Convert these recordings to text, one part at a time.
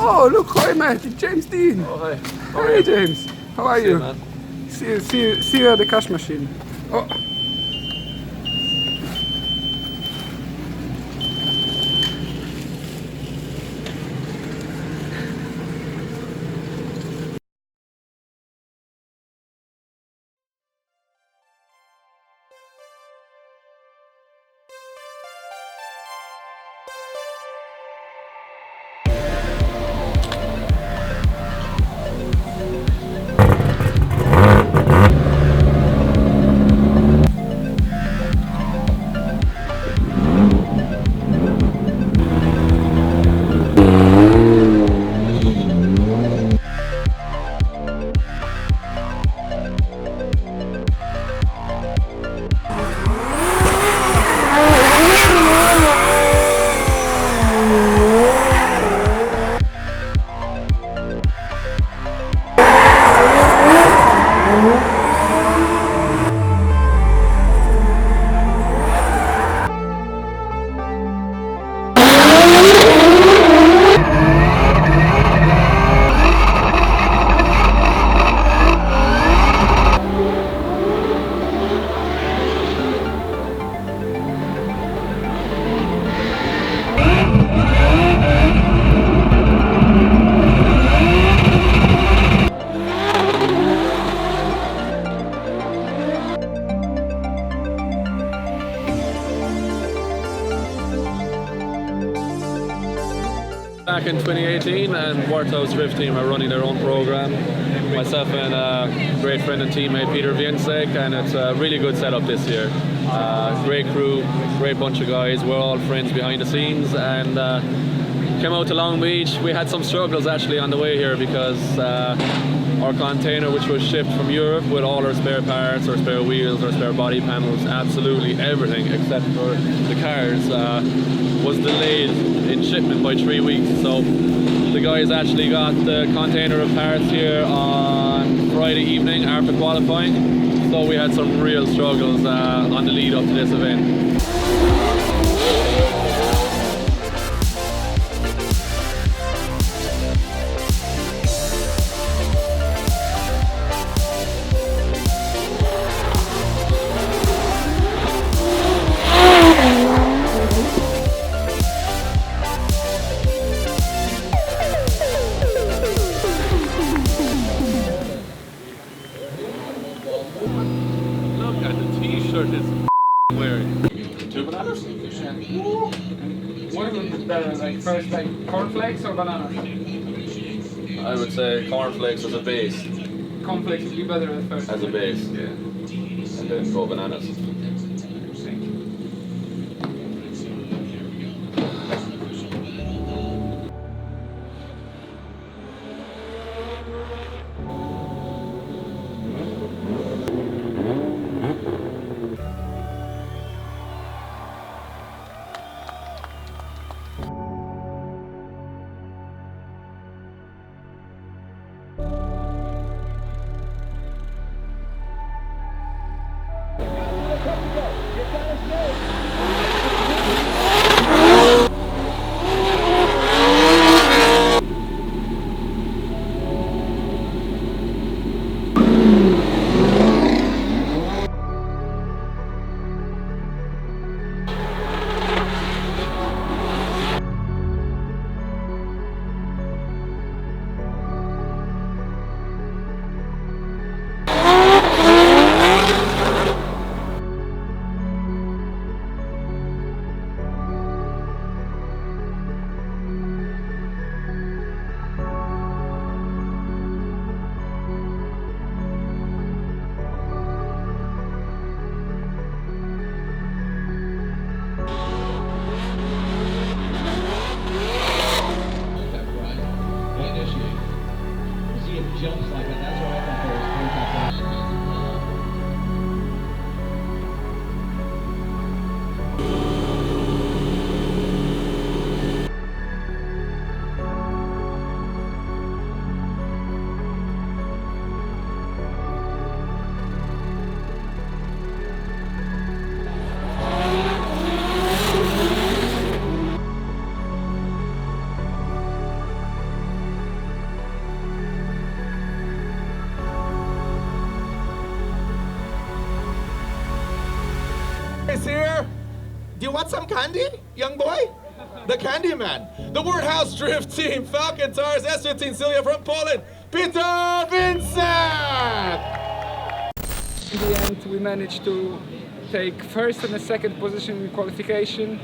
Oh, look, hi mate, it's James Dean. Oh, hi. Hey James, how are you? Man. See you at the cash machine. Oh. Back in 2018, and Worthouse Drift Team are running their own program. Myself and a great friend and teammate Peter Viensek, and it's a really good setup this year. Great crew, great bunch of guys. We're all friends behind the scenes, and came out to Long Beach. We had some struggles actually on the way here because our container, which was shipped from Europe with all our spare parts, our spare wheels, our spare body panels, absolutely everything except for the cars, was delayed in shipment by 3 weeks. So the guys actually got the container of parts here on Friday evening after qualifying. So we had some real struggles on the lead up to this event. Look at the t-shirt it's wearing. 2 bananas? What is better, like first like cornflakes or bananas? I would say cornflakes as a base. Cornflakes would be better at first. As a base, yeah. And then go bananas. You want some candy, young boy? The Candy Man. The Wordhouse Drift Team, Falcon Tars, S15 Celia from Poland, Peter Vincent! In the end, we managed to take first and a second position in qualification,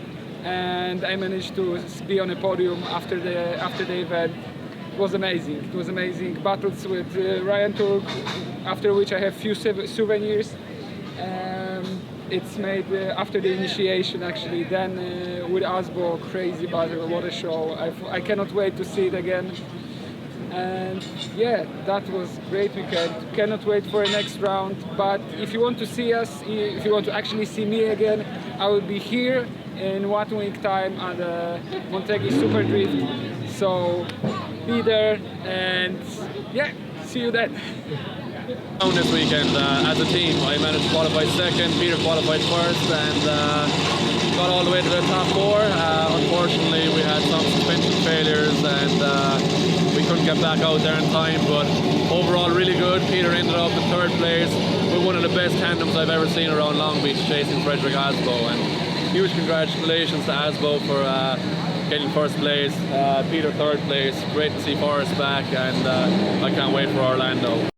and I managed to be on a podium after the event. It was amazing. It was amazing. Battles with Ryan Turk, after which I have few souvenirs. It's made after the initiation actually. Then with Asbo, crazy battle, what a show! I cannot wait to see it again. And yeah, that was great weekend. Cannot wait for the next round. But if you want to see us, if you want to actually see me again, I will be here in 1 week time at the Monteghi Super Drift. So be there and yeah, see you then. This weekend as a team, I managed to qualify second, Peter qualified first, and got all the way to the top four. Unfortunately, we had some suspension failures and we couldn't get back out there in time, but overall really good. Peter ended up in third place with one of the best tandems I've ever seen around Long Beach, chasing Frederick Asbo, and huge congratulations to Asbo for getting first place, Peter third place. Great to see Forrest back, and I can't wait for Orlando.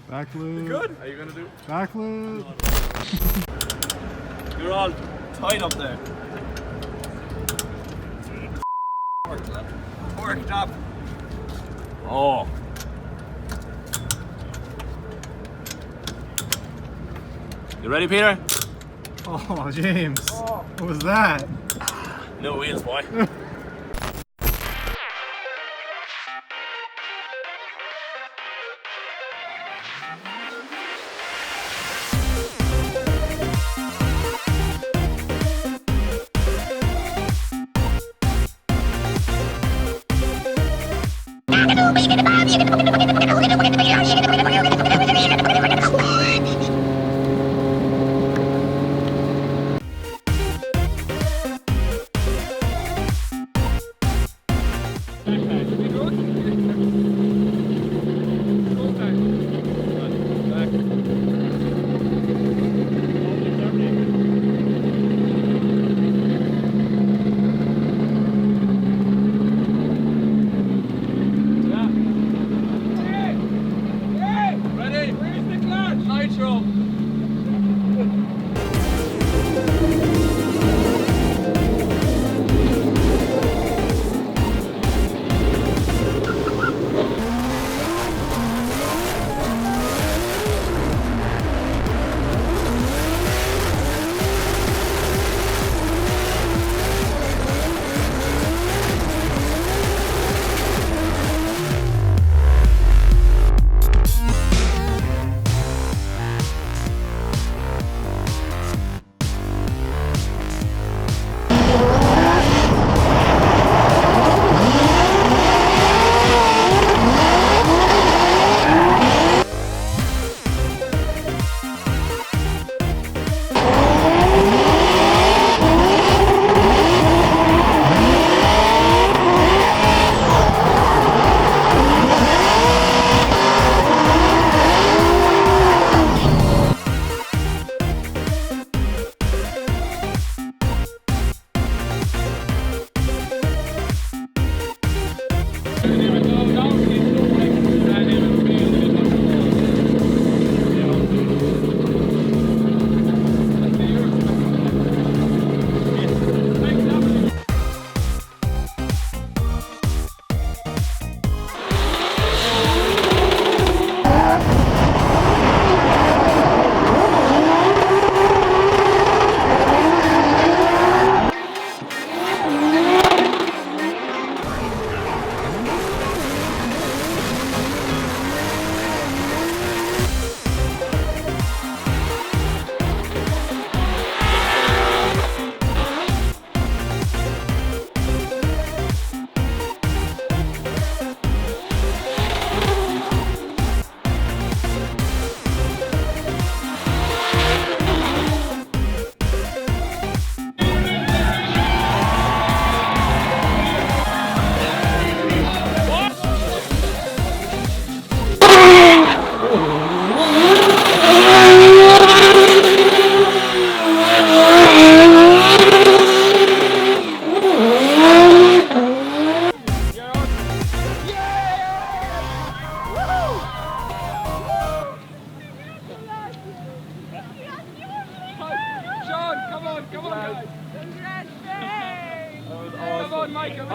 Backflip. Good? Are you gonna do? Backflip. You're all tight up there. Worked up. Oh. You ready, Peter? Oh, James. What was that? No wheels, boy.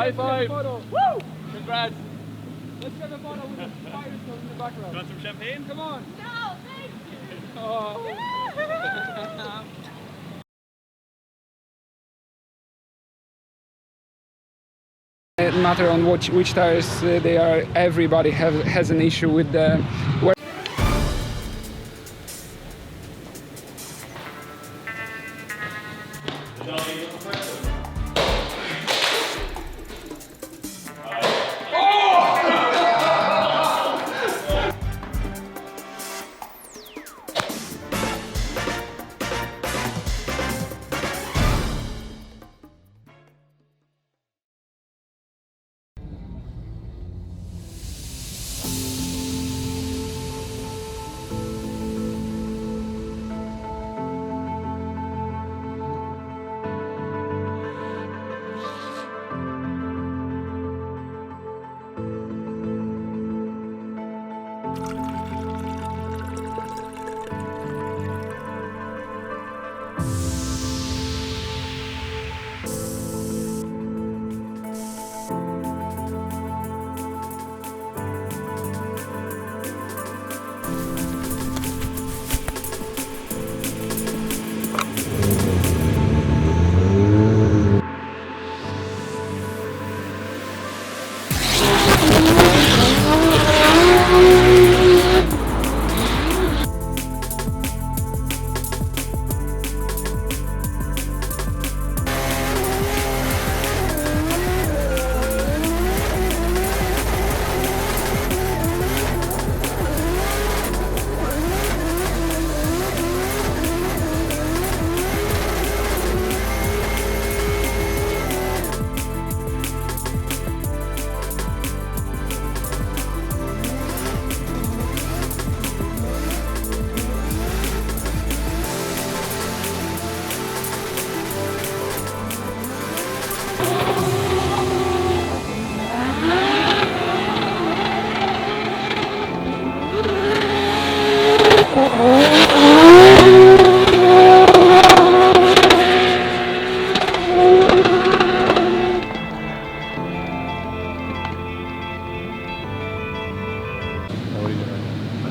High five! Woo! Congrats! Let's get a photo with the Firestone in the background. Want some champagne? Come on. No, thank you. Oh. No matter on which tires they are, everybody has an issue with the.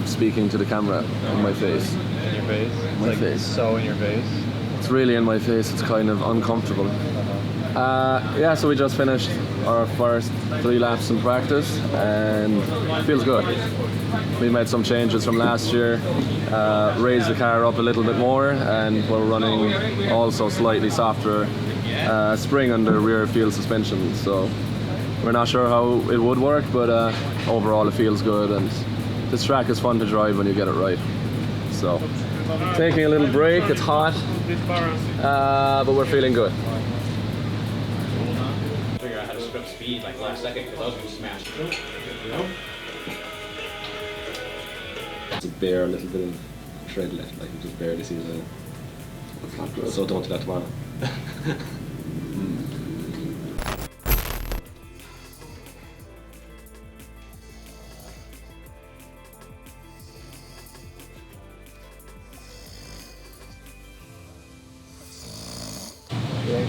Speaking to the camera in my face. In your face? It's My like face. so in your face. It's really in my face, it's kind of uncomfortable. Yeah, so we just finished our first 3 laps in practice and it feels good. We made some changes from last year, raised the car up a little bit more, and we're running also slightly softer spring under rear field suspension. So we're not sure how it would work, but overall it feels good, and this track is fun to drive when you get it right. So taking a little break, it's hot, but we're feeling good. Figure out how to script speed like last second because I was going to smash through. It's a bare little bit of tread left, like you just barely see the. It's not good. So don't do that tomorrow.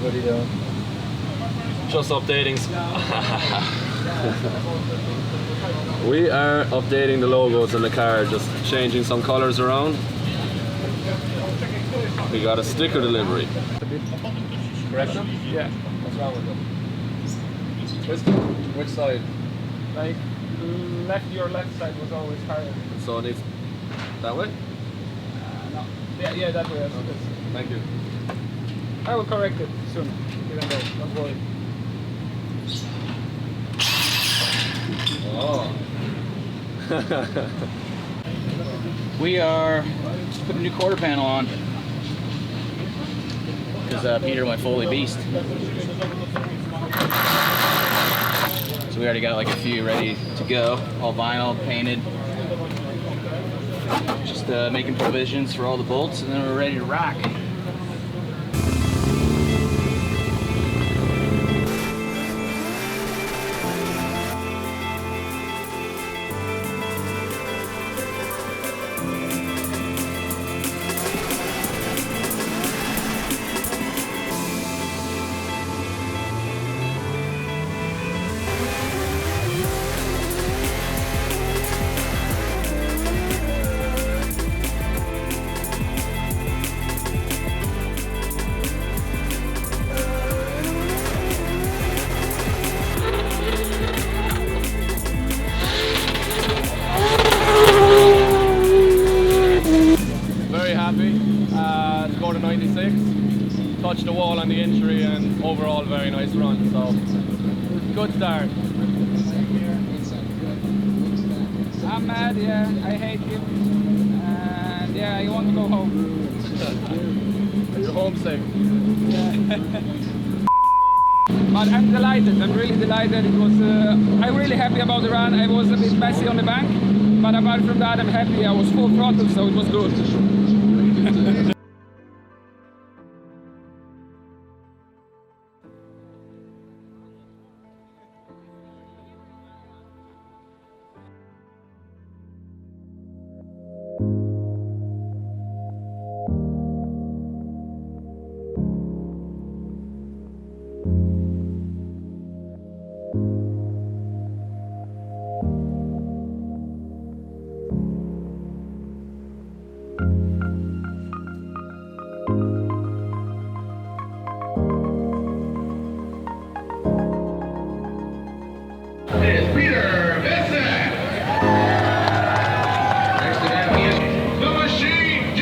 What are you doing? Just updating. We are updating the logos in the car, just changing some colours around. We got a sticker delivery. Correct them? Yeah. What's wrong with them? Which side? Like your left side was always higher. So it needs that way? No. Yeah, that way. Thank you. I will correct it soon. Even though, don't worry. Oh. We are putting a new quarter panel on because Peter went fully beast. So we already got like a few ready to go, all vinyl, painted. Just making provisions for all the bolts, and then we're ready to rock. touched the wall on the injury, and overall very nice run. So good start. I'm mad, yeah, I hate him, and yeah, I want to go home. You're homesick. But I'm delighted, I'm really delighted. It was, I'm really happy about the run. I was a bit messy on the bank, but apart from that, I'm happy. I was full throttle, so it was good. It's Peter Vincent. Next to him is the Machine G.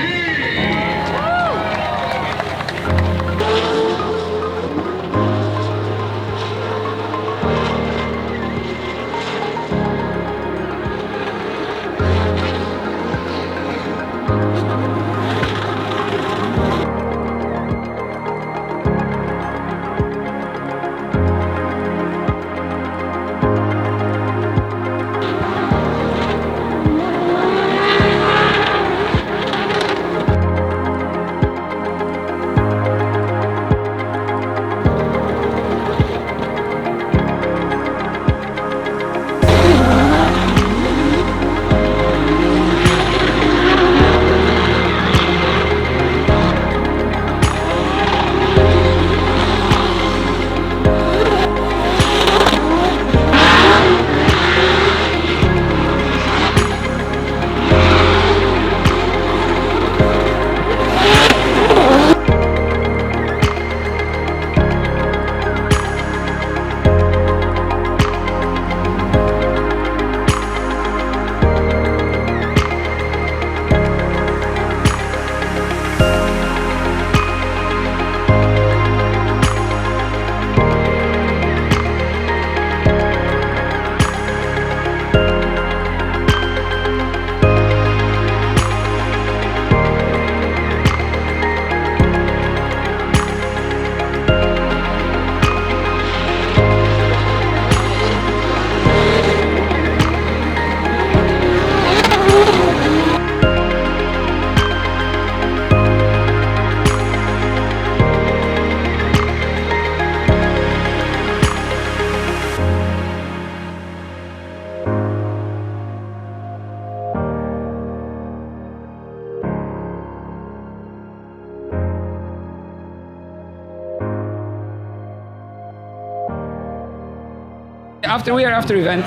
After event,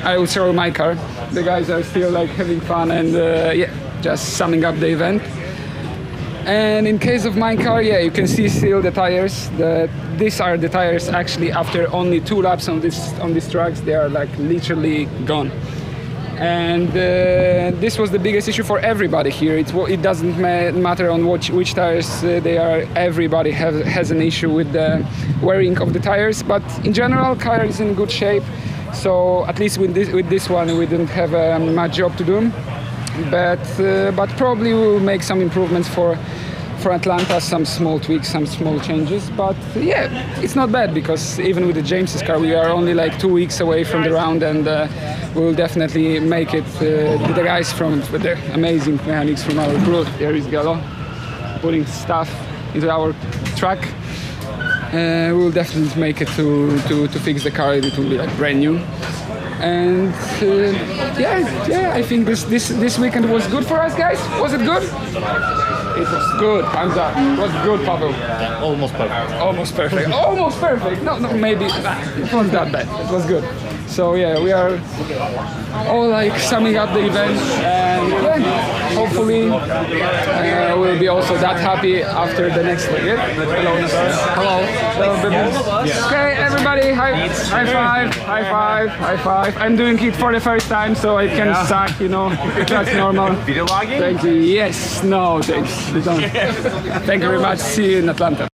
I will show my car. The guys are still like having fun and yeah, just summing up the event. And in case of my car, yeah, you can see still the tires. These are the tires actually after only 2 laps on these tracks. They are like literally gone. And this was the biggest issue for everybody here. It doesn't matter on which tires they are. Everybody has an issue with the wearing of the tires. But in general, car is in good shape. So at least with this one, we didn't have much job to do. But probably we will make some improvements for Atlanta, some small tweaks, some small changes. But yeah, it's not bad because even with the James's car, we are only like 2 weeks away from the round, and we will definitely make it. The guys with the amazing mechanics from our crew, here is Gallo, putting stuff into our truck. We will definitely make it to fix the car. It will be like brand new. And yeah, I think this weekend was good for us, guys. Was it good? It was good. Thumbs up. It was good, Pavel. Yeah, almost perfect. Almost perfect. Almost perfect. No, maybe. It wasn't that bad. It was good. So yeah, we are all like summing up the event, and yeah, hopefully we'll be also that happy after the next one. Yeah? Hello. Okay, everybody, high five, high five, high five. I'm doing it for the first time, so I can suck, you know. That's normal. Video logging? Thank you. Yes. No, thanks. Thank you very much. See you in Atlanta.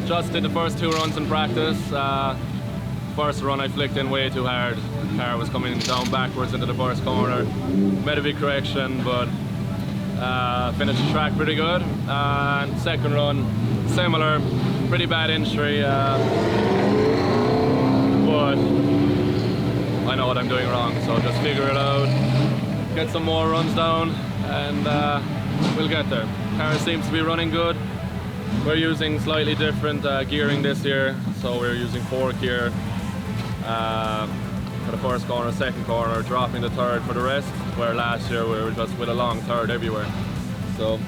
Just did the first 2 runs in practice. First run I flicked in way too hard. Car was coming down backwards into the first corner. Made a big correction, but finished the track pretty good. And second run, similar, pretty bad injury, but I know what I'm doing wrong, so just figure it out, get some more runs down, and we'll get there. Car seems to be running good. We're using slightly different gearing this year, so we're using 4th gear for the first corner, second corner, dropping the 3rd for the rest, where last year we were just with a long 3rd everywhere. So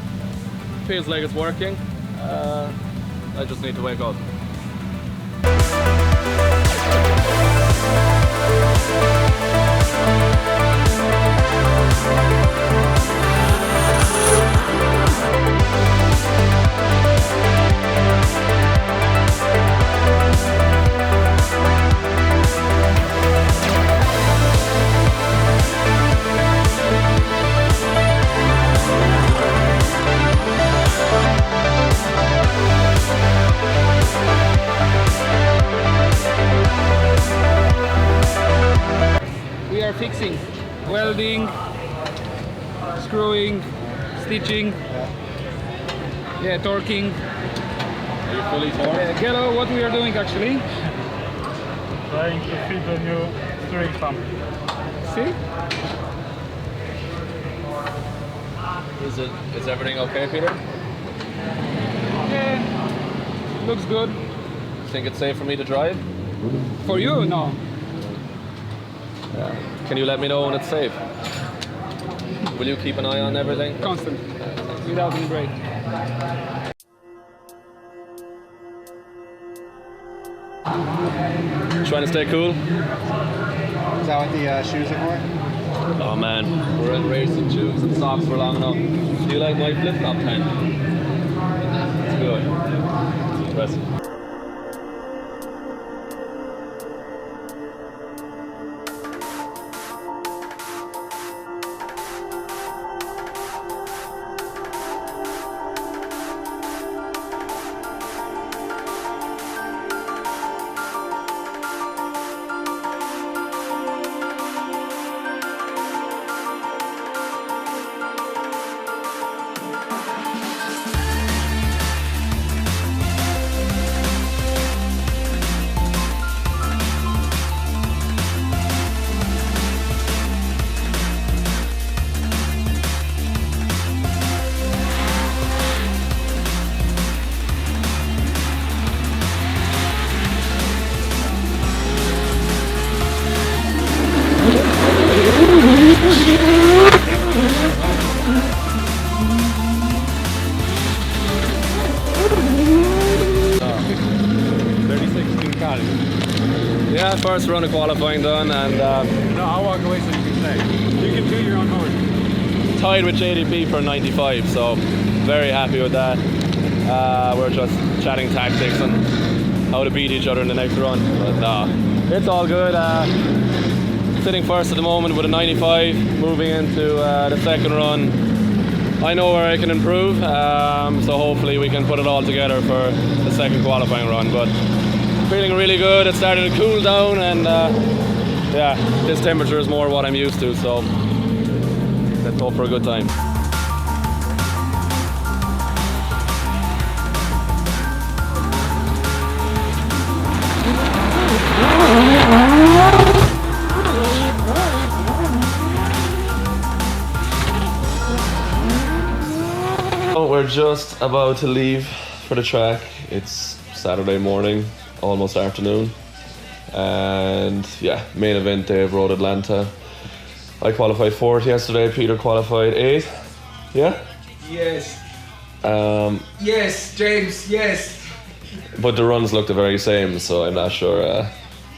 feels like it's working. I just need to wake up. We are fixing, welding, screwing, stitching, yeah, torquing. Are you fully torqued? Yeah, Gello, what we are doing actually? Trying to fit the new steering pump. See? Is everything okay, Peter? Yeah, looks good. Think it's safe for me to drive? For you, no. Can you let me know when it's safe? Will you keep an eye on everything? Constant, without any break. Trying to stay cool? Is that what the shoes are for? Oh man, we're in racing shoes and socks for long enough. Do you like my flip-flop pen? It's good. It's impressive. Yeah, first run of qualifying done, and No, I'll walk away so you can say. You can do your own horn. tied with JDP for 95, so very happy with that. We're just chatting tactics and how to beat each other in the next run. But it's all good. Sitting first at the moment with a 95, moving into the second run. I know where I can improve, so hopefully we can put it all together for the second qualifying run. But feeling really good. It's starting to cool down, and yeah, this temperature is more what I'm used to, so let's hope for a good time. We're just about to leave for the track. It's Saturday morning, almost afternoon, and yeah, main event day of Road Atlanta. I qualified 4th yesterday, Peter qualified 8th. Yeah? Yes. Yes, James, yes. But the runs looked the very same, so I'm not sure.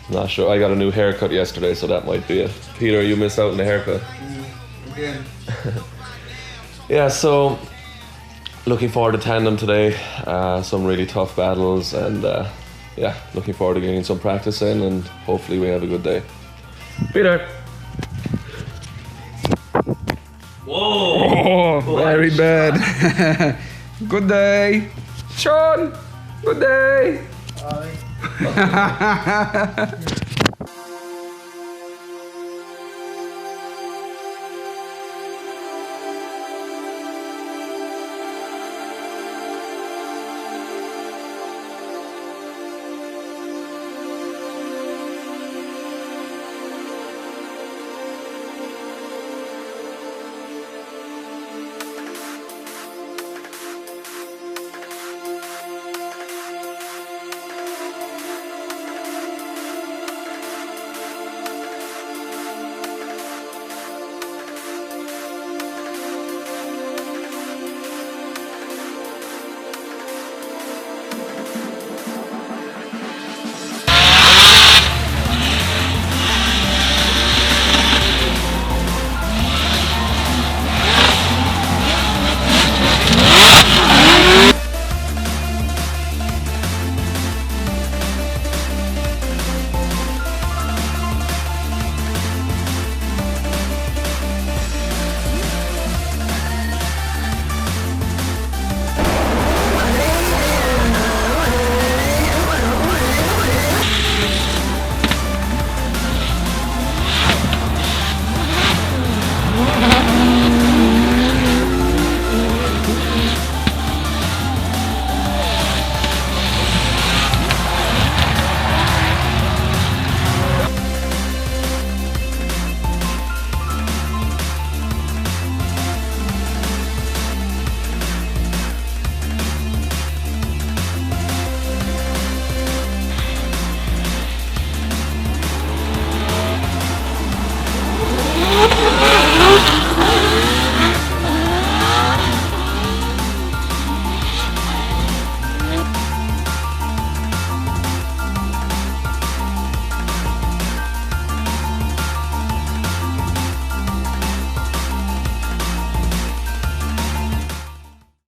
Not sure. I got a new haircut yesterday, so that might be it. Peter, you missed out on the haircut. Again. Yeah, so looking forward to tandem today. Some really tough battles, and yeah, looking forward to getting some practice in, and hopefully we have a good day. Peter. Oh, very bad. Good day. Sean, good day.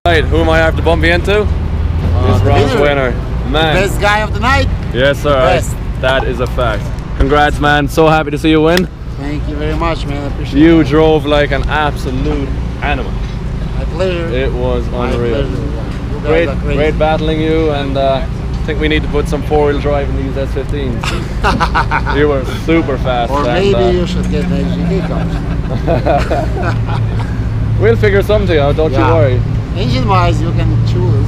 Right, who am I after bumping into? This round's winner. Man. Best guy of the night. Yes, sir. Best. That is a fact. Congrats, man. So happy to see you win. Thank you very much, man. I appreciate it. You drove like an absolute animal. My pleasure. It was unreal. You guys are crazy. Great battling you, and I think we need to put some four-wheel drive in these S15s. You were super fast. Or maybe you should get the HGV cars. We'll figure something out, don't you worry. Engine-wise, you can choose.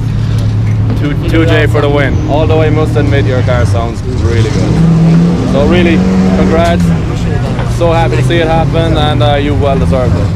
2J for the win. Although I must admit your car sounds really good. So really, congrats. So happy to see it happen, and you well deserved it.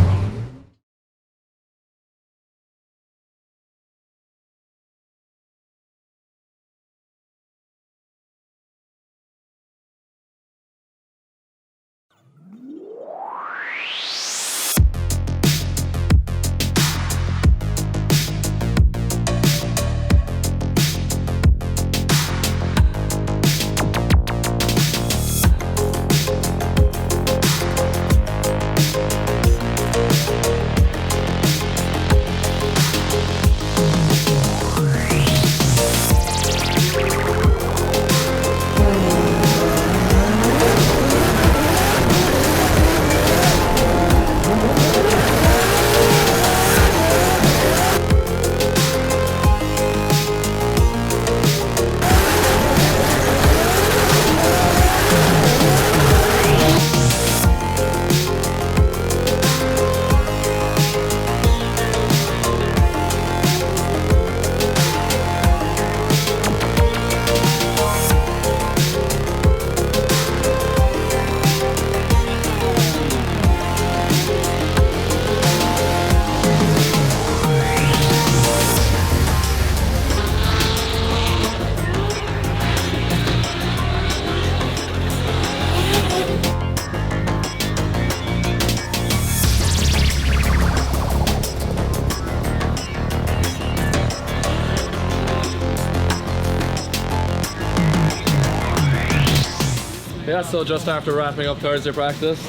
Yeah, so just after wrapping up Thursday practice,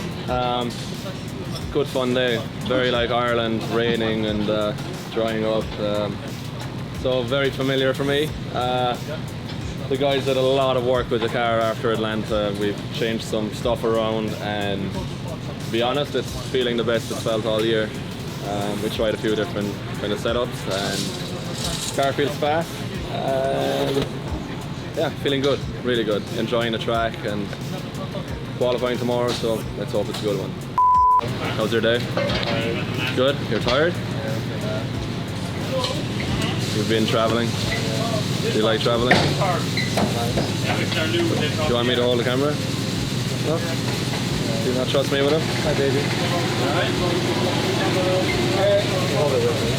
good fun day. Very like Ireland, raining and drying up. So very familiar for me. The guys did a lot of work with the car after Atlanta. We've changed some stuff around, and to be honest, it's feeling the best it's felt all year. We tried a few different kind of setups, and car feels fast. Yeah, feeling good, really good. Enjoying the track and qualifying tomorrow, so let's hope it's a good one. How's your day? Good? You're tired? You've been traveling? Do you like traveling? Do you want me to hold the camera? No? Do you not trust me with him? Hi, baby. Hold it with me.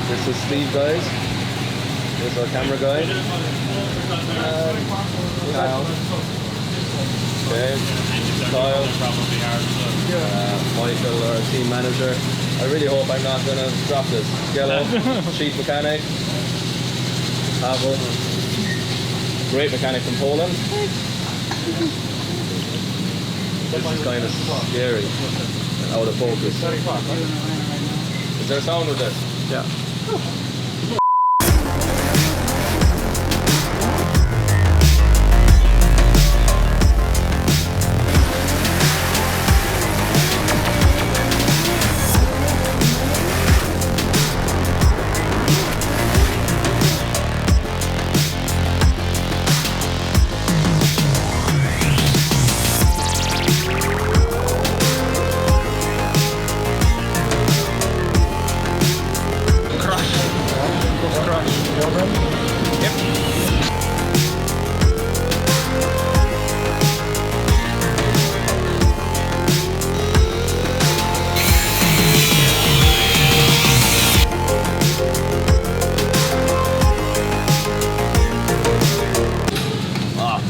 This is Steve, guys. This is our camera guy. Kyle. Okay. Kyle. Michael, our team manager. I really hope I'm not going to drop this. Yellow, chief mechanic. Pavel, great mechanic from Poland. This is kind of scary and out of focus. Is there sound with this? Yeah.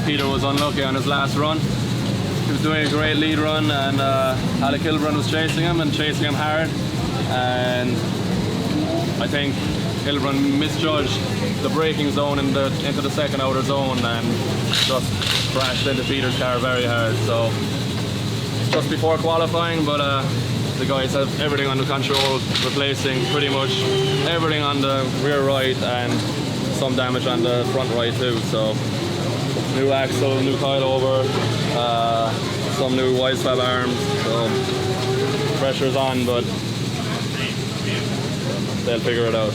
Peter was unlucky on his last run. He was doing a great lead run, and Alec Hilbrun was chasing him hard, and I think Hilbrun misjudged the braking zone into the second outer zone and just crashed into Peter's car very hard. So just before qualifying, but the guys have everything under control, replacing pretty much everything on the rear right and some damage on the front right too. So new axle, new coilover, some new Wisefab arms, so pressure's on, but they'll figure it out.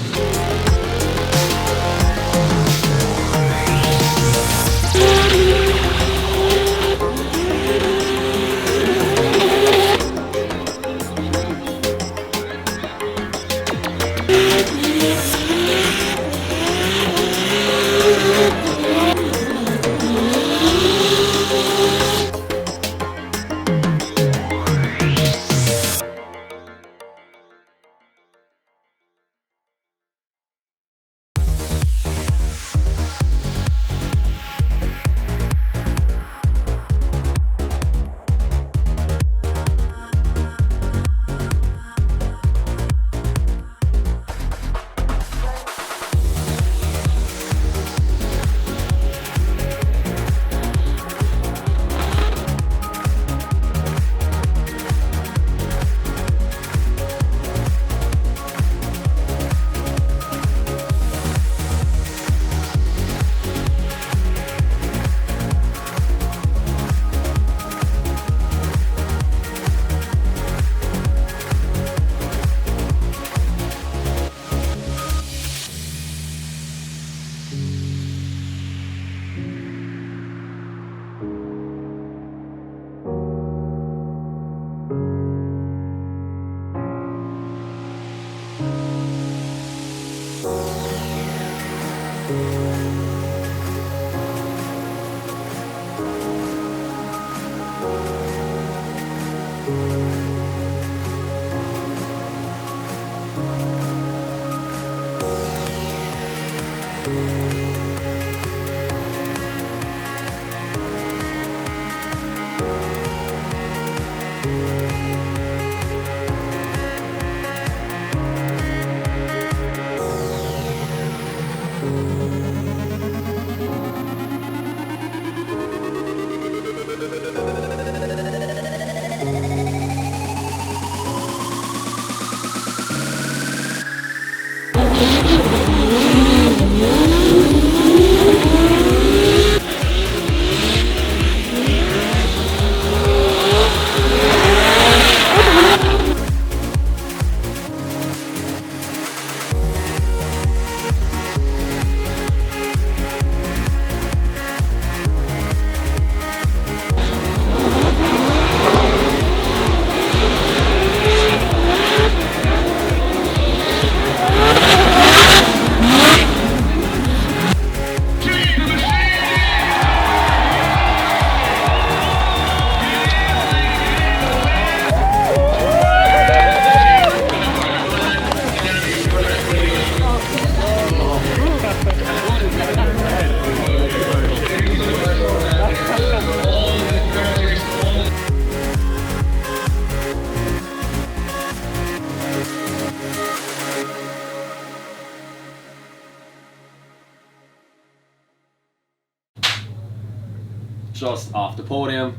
Just off the podium,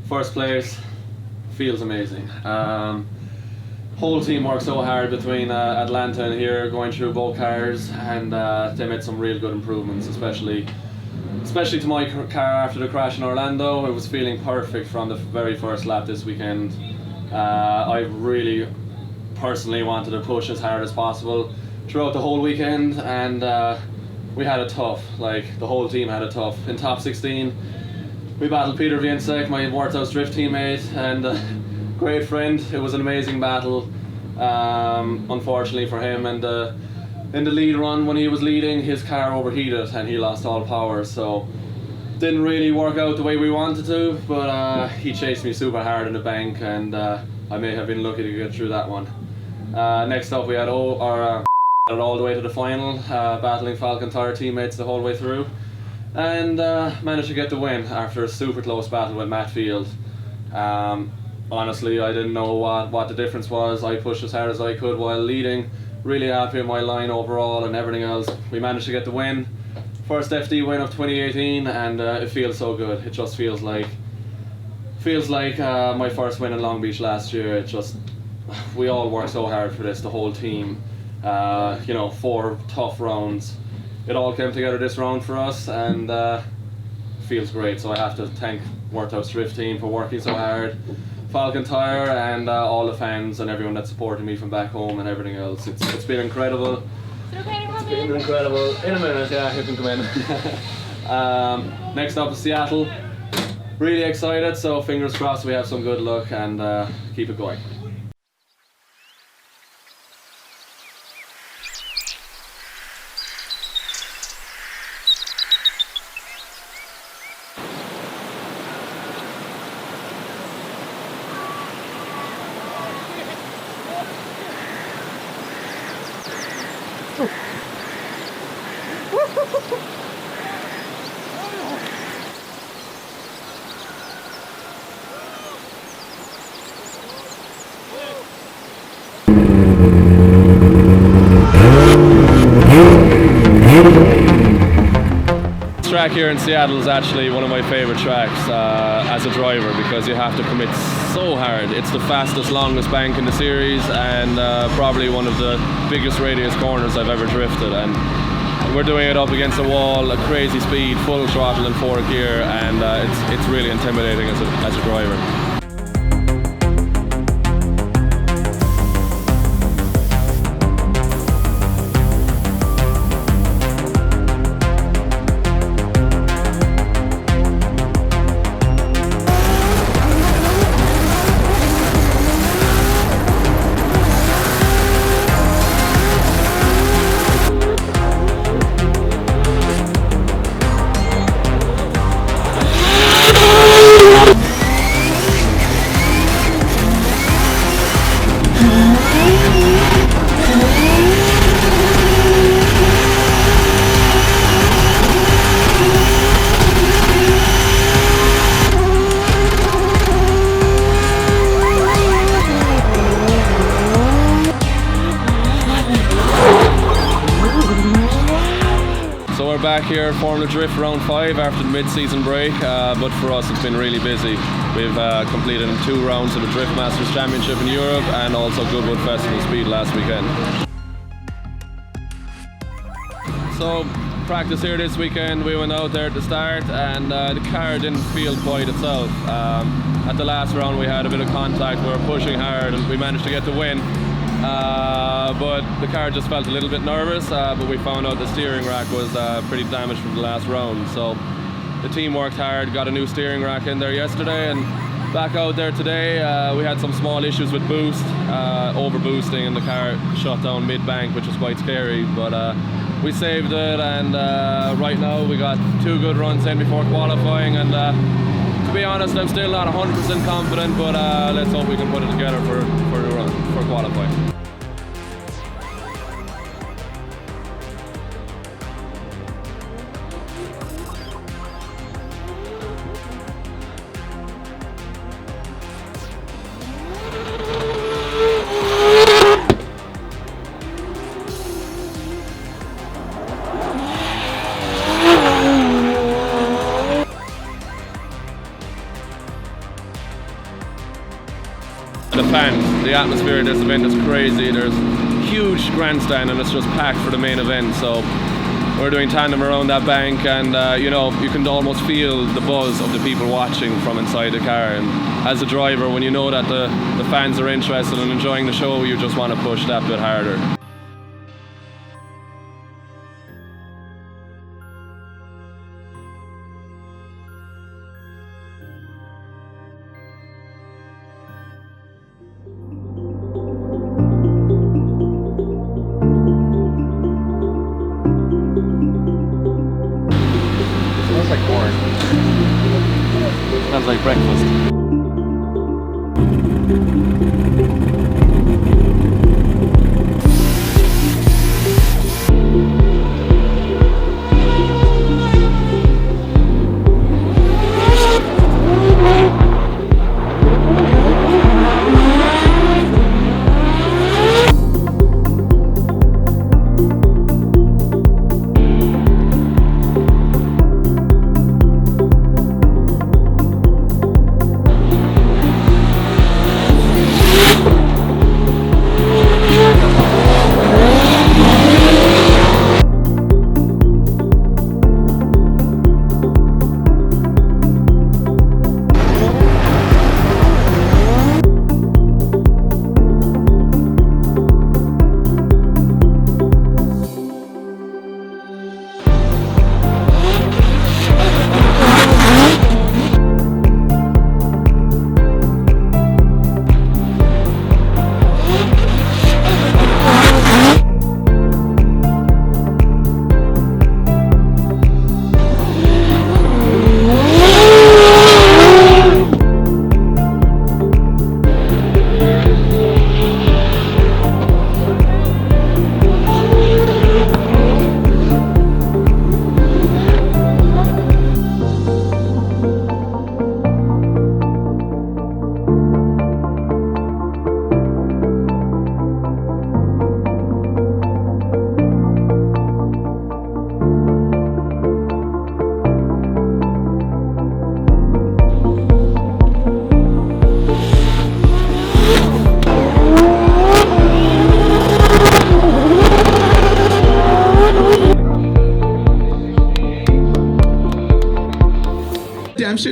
first place, feels amazing. Whole team worked so hard between Atlanta and here, going through both cars, and they made some real good improvements, especially to my car after the crash in Orlando. It was feeling perfect from the very first lap this weekend. I really personally wanted to push as hard as possible throughout the whole weekend, and we had it tough. Like, the whole team had it tough. In top 16, we battled Peter Viensek, my Warthouse Drift teammate, and great friend. It was an amazing battle, unfortunately for him. And in the lead run, when he was leading, his car overheated and he lost all power. So didn't really work out the way we wanted to, but he chased me super hard in the bank, and I may have been lucky to get through that one. Next up, we had all the way to the final, battling Falcon Tire teammates the whole way through, and managed to get the win after a super close battle with Matt Field. Honestly, I didn't know what the difference was. I pushed as hard as I could while leading. Really happy with my line overall and everything else. We managed to get the win. First FD win of 2018, and it feels so good. It just feels like my first win in Long Beach last year. We all worked so hard for this, the whole team. 4 tough rounds. It all came together this round for us, and feels great. So I have to thank Warthouse Drift team for working so hard, Falcon Tire, and all the fans and everyone that supported me from back home and everything else. It's been incredible. Is it okay to come in? Incredible. In a minute, yeah, you can come in. Next up is Seattle. Really excited, so fingers crossed we have some good luck, and keep it going. This track here in Seattle is actually one of my favourite tracks as a driver, because you have to commit so hard. It's the fastest, longest bank in the series, and probably one of the biggest radius corners I've ever drifted. And we're doing it up against a wall at crazy speed, full throttle in 4th gear, and it's really intimidating as a driver. Back here, Formula Drift round 5 after the mid-season break, but for us it's been really busy. We've completed 2 rounds of the Drift Masters Championship in Europe, and also Goodwood Festival Speed last weekend. So practice here this weekend, we went out there at the start and the car didn't feel quite itself. At the last round we had a bit of contact, we were pushing hard and we managed to get the win. But the car just felt a little bit nervous, but we found out the steering rack was pretty damaged from the last round. So the team worked hard, got a new steering rack in there yesterday, and back out there today we had some small issues with boost, over boosting, and the car shut down mid-bank, which was quite scary, but we saved it, and right now we got 2 good runs in before qualifying, and to be honest, I'm still not 100% confident, but let's hope we can put it together for qualifying. The fans, the atmosphere at this event is crazy. There's huge grandstand and it's just packed for the main event. So we're doing tandem around that bank, and you know, you can almost feel the buzz of the people watching from inside the car. And as a driver, when you know that the fans are interested and enjoying the show, you just want to push that bit harder. Smells like corn. Smells like breakfast.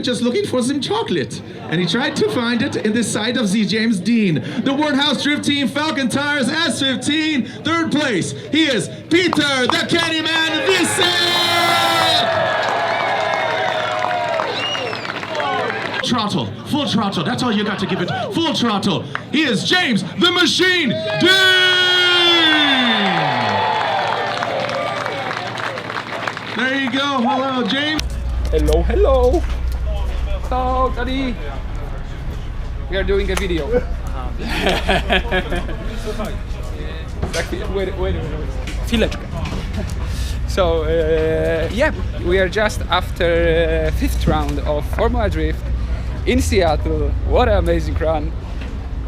Just looking for some chocolate, and he tried to find it in the side of Z. James Dean. The Wordhouse Drift Team Falcon Tires S15, third place. He is Peter the Candyman Vissel. Throttle, full throttle. That's all you got to give it. Full throttle. He is James the Machine Dean. There you go. Hello, James. Hello, hello. So, Daddy, we are doing a video. Wait. Chwileczkę. So, yeah, we are just after 5th round of Formula Drift in Seattle. What an amazing run.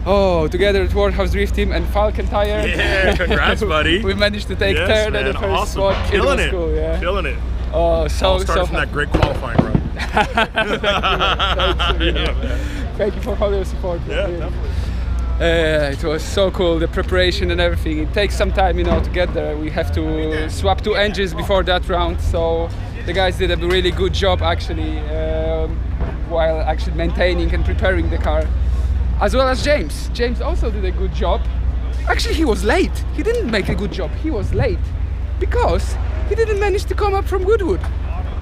Oh, together with Wordhouse Drift Team and Falcon Tire. Yeah, congrats, buddy. We managed to take third at the first awesome. spot. Killing it. Cool, yeah. Killing it. Oh, so started from that great qualifying run. Thank you for all your support. Yeah, definitely. It was so cool, the preparation and everything. It takes some time, you know, to get there. We have to swap 2 engines before that round, so the guys did a really good job actually, while actually maintaining and preparing the car. As well as James. James also did a good job. Actually, he was late. He didn't make a good job. He was late because he didn't manage to come up from Goodwood.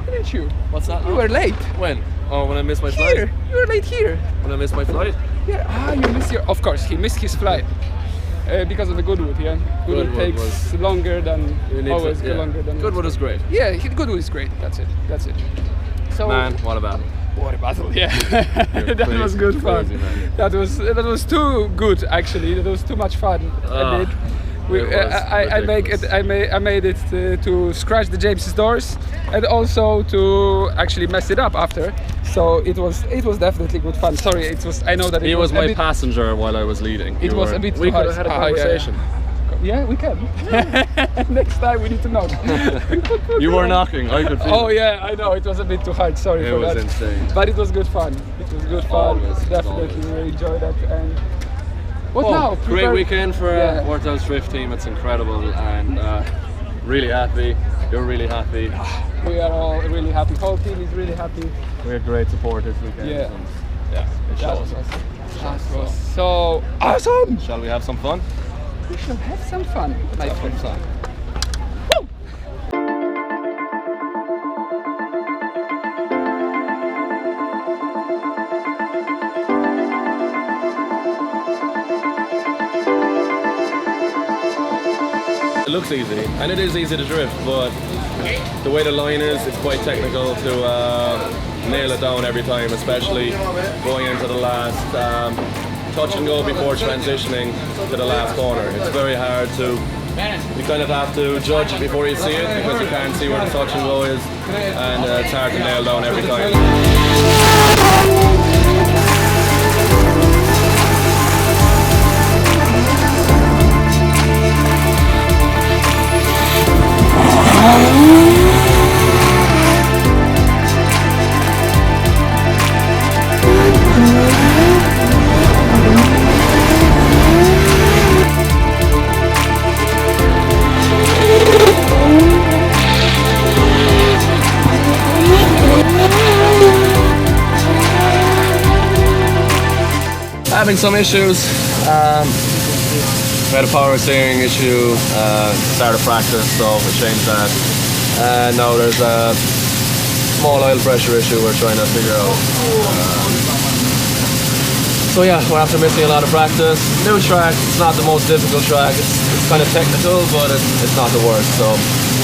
Didn't you? What's that? You were late. When? Oh, when I missed my Here. flight? You were late here. When I missed my flight? Yeah. You missed your. Of course, he missed his flight because of the Goodwood. Yeah. Goodwood takes longer than always. Longer than. Goodwood is great. Yeah, Goodwood is great. That's it. So. Man, what a battle. What a battle! Yeah, that was good fun. That was too good actually. That was too much fun. I made it to scratch the James's doors and also to actually mess it up after. So it was definitely good fun. Sorry, I know that he was my passenger while I was leading. It was a bit too we hard. could have had a conversation. Yeah, we can. Next time we need to knock. You were knocking, I could feel Oh yeah, I know, it was a bit too hard, sorry for that. It was insane. But it was good fun. It was good fun. Always, Definitely really enjoyed that. And what now? Great weekend for Warthouse Drift team, it's incredible and really happy. You're really happy. We are all really happy. Whole team is really happy. We had great support this weekend. Yeah. And it shows. That was so awesome! Shall we have some fun? We shall have some fun, my friends. It looks easy, and it is easy to drift, but the way the line is, it's quite technical to nail it down every time, especially going into the last touch and go before transitioning to the last corner. It's very hard to, you kind of have to judge it before you see it because you can't see where the touch and go is, and it's hard to nail down every time. Having some issues. We had a power steering issue start of practice, so we changed that. And now there's a small oil pressure issue we're trying to figure out. So yeah, we're after missing a lot of practice. New track, it's not the most difficult track. It's kind of technical, but it's not the worst. So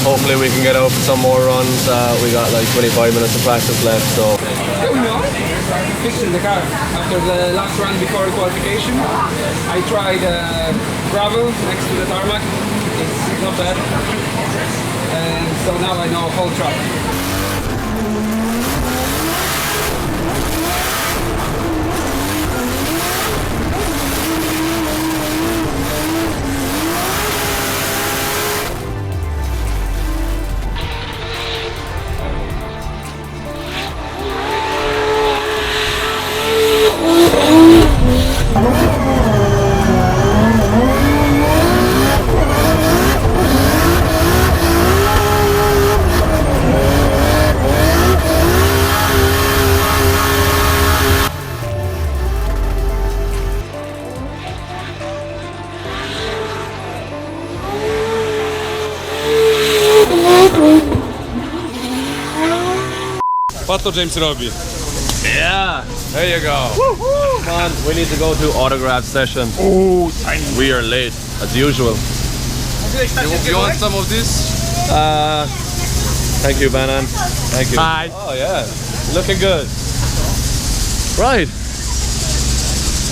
hopefully we can get out for some more runs. We got like 25 minutes of practice left. So. Fixing the car after the last run before qualification. I tried gravel next to the tarmac. It's not bad. And so now I know whole track. Patrz, James robi. Yeah, There you go. come on, we need to go to autograph session. Oh, tiny. We are late, as usual. You want some of this? Thank you, Banan. Thank you. Hi. Oh yeah, looking good. Right.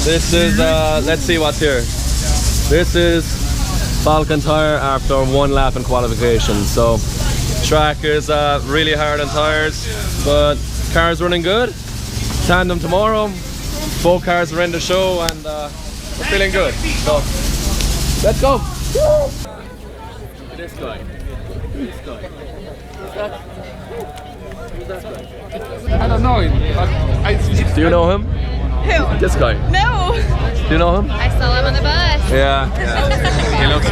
This is, let's see what's here. This is Falcon Tire after one lap in qualification. So track is really hard on tires, but car's running good. Tandem tomorrow. Both cars are in the show and we're feeling good. So let's go. This guy. This guy. I don't know him, but Do you know him? Who? This guy. No. Do you know him? I saw him on the bus. Yeah. He looks.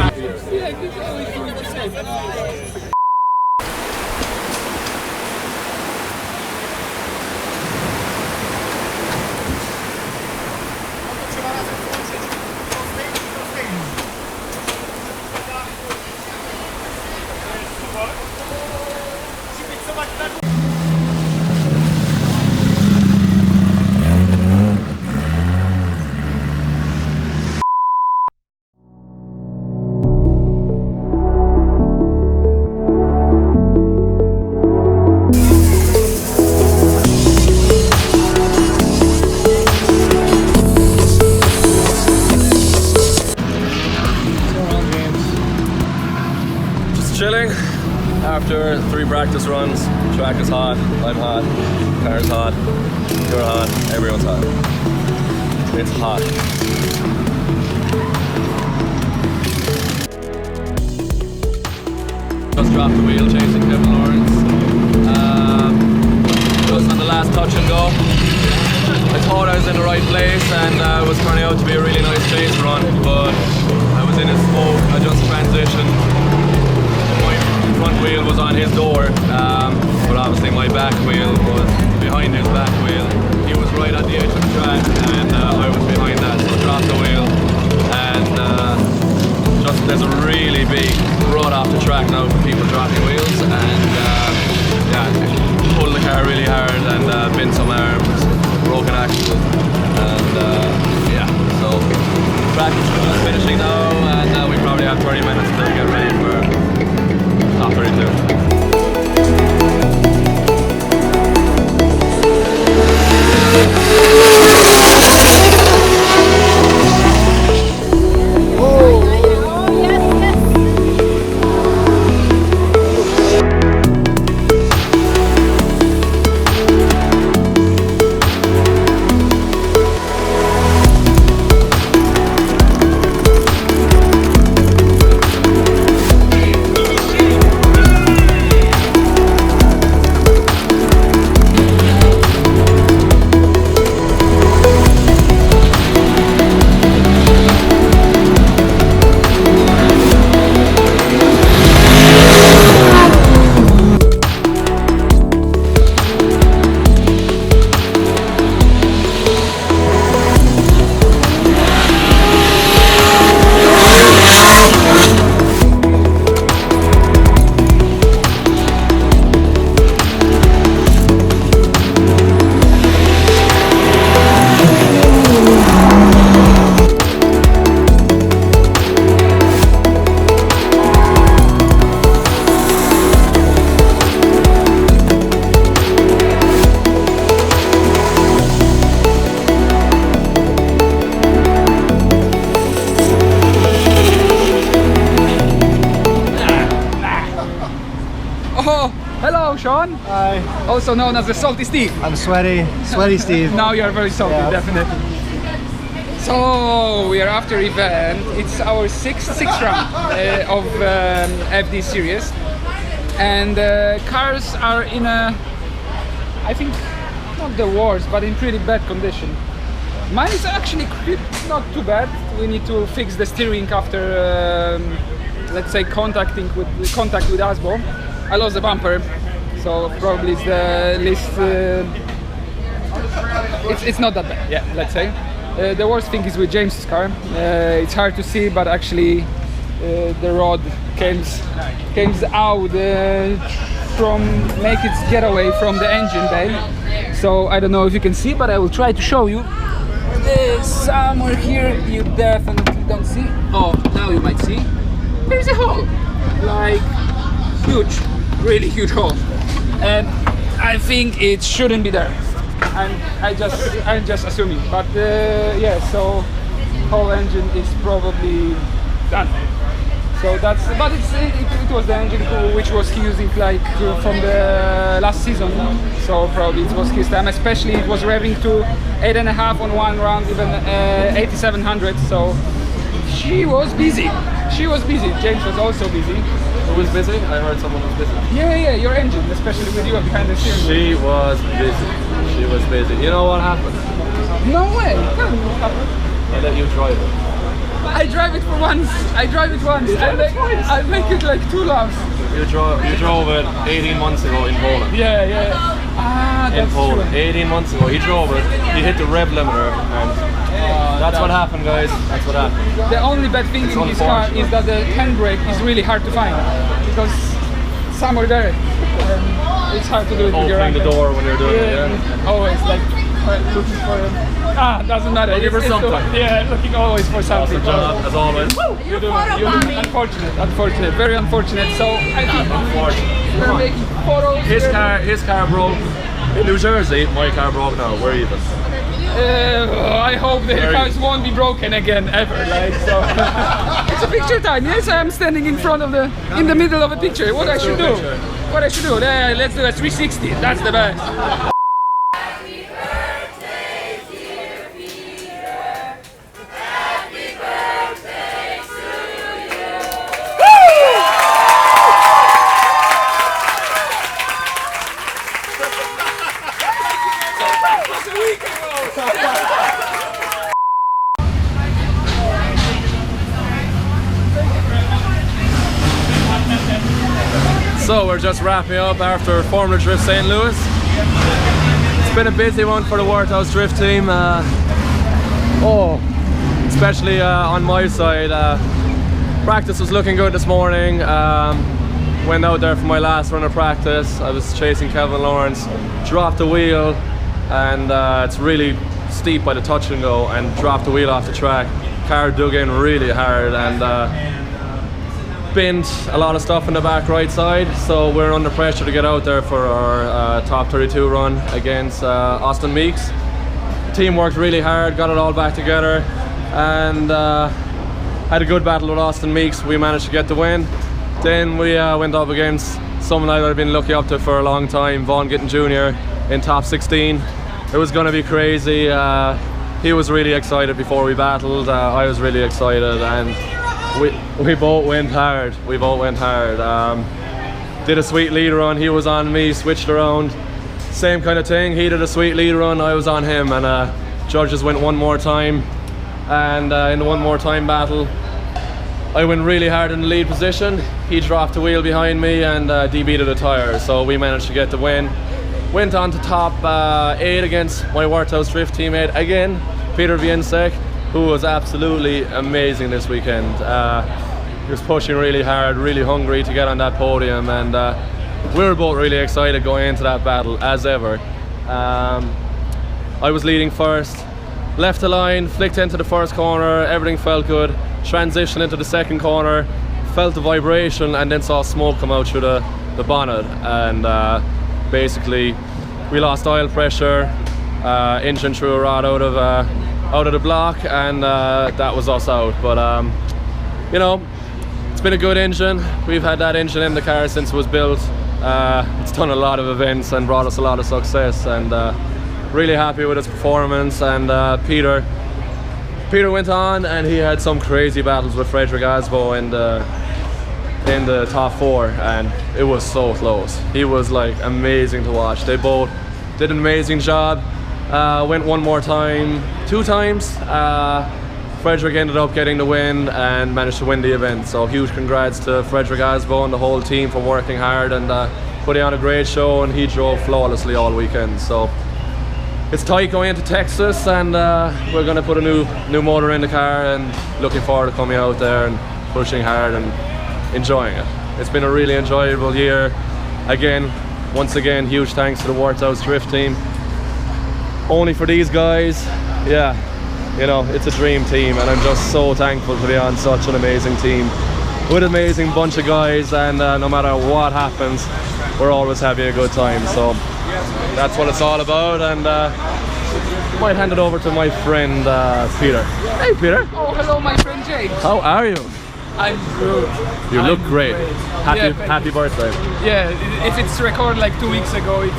Chilling after 3 practice runs. Track is hot, I'm hot, car's hot, you're hot, everyone's hot. It's hot. Just dropped the wheel chasing Kevin Lawrence. Just on the last touch and go. I thought I was in the right place and it was turning out to be a really nice chase run, but I was in his smoke. I just transitioned. My front wheel was on his door, but obviously my back wheel was behind his back wheel. He was right at the edge of the track and I was behind that, so I dropped the wheel. And just there's a really big rut off the track now for people dropping wheels, and yeah, pulled the car really hard and bent some arms, broken axles, and yeah, so practice is finishing now, and we probably have 30 minutes to get ready for top 32. Oh, hello, Sean. Hi. Also known as the Salty Steve. I'm sweaty Steve. Now you're very salty, Yeah. definitely. So we are after event. It's our sixth round of FD series, and cars are in a, I think, not the worst, but in pretty bad condition. Mine is actually not too bad. We need to fix the steering after, let's say, contact with Asbo. I lost the bumper, so probably it's the least. It's not that bad. Yeah, let's say. The worst thing is with James's car. It's hard to see, but actually the rod comes out from make its getaway from the engine bay. So I don't know if you can see, but I will try to show you. Somewhere here you definitely don't see. Oh, now you might see. There's a hole, like huge, really huge hole, and I think it shouldn't be there. I'm just assuming, but yeah. So whole engine is probably done. So that's, but it was the engine which was he using like from the last season. So probably it was his time. Especially it was revving to 8.5 on one round, even 8700. So she was busy. She was busy. James was also busy. Who was busy? I heard someone was busy. Yeah, your engine, especially with you behind the steering wheel. She was busy. She was busy. You know what happened? No way! Tell me what happened. I let you drive it. I drive it for once. I drive it once. I make it like 2 laps. You drove it 18 months ago in Poland. Yeah. Ah, In that's Poland, true. 18 months ago. He drove it. He hit the rev limiter, and that's what happened, guys. That's what happened. The only bad thing in this car is that the handbrake is really hard to find because somewhere there, it's hard to do it with your Opening hand. the door when you're doing it. Yeah. Always like looking for it. Doesn't matter. Looking for something. Yeah, looking always for something. Awesome job, as always. You're doing unfortunate, very unfortunate. So I think we're making photos. His car broke in New Jersey. My car broke now. We're even. I hope the cars won't be broken again ever. Like so. It's a picture time. Yes, I am standing in front of in the middle of a picture. What I should do? What I should do? Let's do a 360. That's the best. So we're just wrapping up after Formula Drift St. Louis. It's been a busy one for the Warthouse Drift team. Especially on my side. Practice was looking good this morning. Went out there for my last run of practice. I was chasing Kevin Lawrence, dropped the wheel, and it's really steep by the touch and go, and dropped the wheel off the track. Car dug in really hard and binned a lot of stuff in the back right side, so we're under pressure to get out there for our top 32 run against Austin Meeks. The team worked really hard, got it all back together, and had a good battle with Austin Meeks. We managed to get the win. Then we went up against someone that I've been looking up to for a long time, Vaughn Gittin Jr. in top 16. It was going to be crazy. He was really excited before we battled. I was really excited, and we both went hard. We both went hard. Did a sweet lead run. He was on me. Switched around. Same kind of thing. He did a sweet lead run. I was on him, and judges went one more time. And in the one more time battle, I went really hard in the lead position. He dropped the wheel behind me and debeated a tire. So we managed to get the win. Went on to top 8 against my Warthouse Drift teammate again, Peter Viensek, who was absolutely amazing this weekend. He was pushing really hard, really hungry to get on that podium, and we were both really excited going into that battle, as ever. I was leading first, left the line, flicked into the first corner, everything felt good. Transitioned into the second corner, felt the vibration, and then saw smoke come out through the bonnet, and basically we lost oil pressure, engine threw a rod out of the block, and that was us out. But you know, it's been a good engine. We've had that engine in the car since it was built. It's done a lot of events and brought us a lot of success, and really happy with its performance. And Peter went on and he had some crazy battles with Frederick Asbo in the top 4, and it was so close. He was like amazing to watch. They both did an amazing job. Went one more time, 2 times. Frederick ended up getting the win and managed to win the event. So huge congrats to Frederick Asbo and the whole team for working hard and putting on a great show, and he drove flawlessly all weekend. So it's tight going into Texas, and we're going to put a new motor in the car, and looking forward to coming out there and pushing hard and enjoying it. It's been a really enjoyable year. Once again, huge thanks to the Warthouse Drift team. Only for these guys, yeah, you know, it's a dream team, and I'm just so thankful to be on such an amazing team with an amazing bunch of guys, and no matter what happens, we're always having a good time. So that's what it's all about, and I might hand it over to my friend Peter. Hey Peter! Oh, hello my friend James. How are you? I'm good. You look great. Happy birthday. Yeah, if it's recorded like 2 weeks ago, we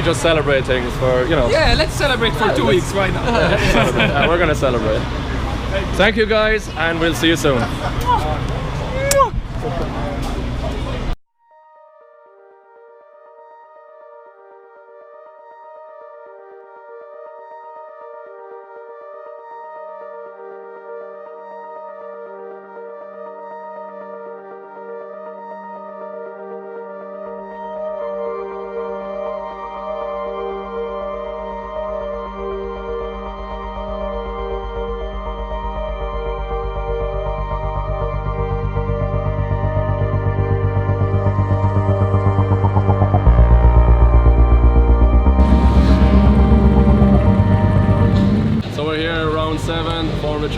just celebrate things for, you know. Yeah, let's celebrate for 2 weeks, why not? We're gonna celebrate. Thank you guys, and we'll see you soon.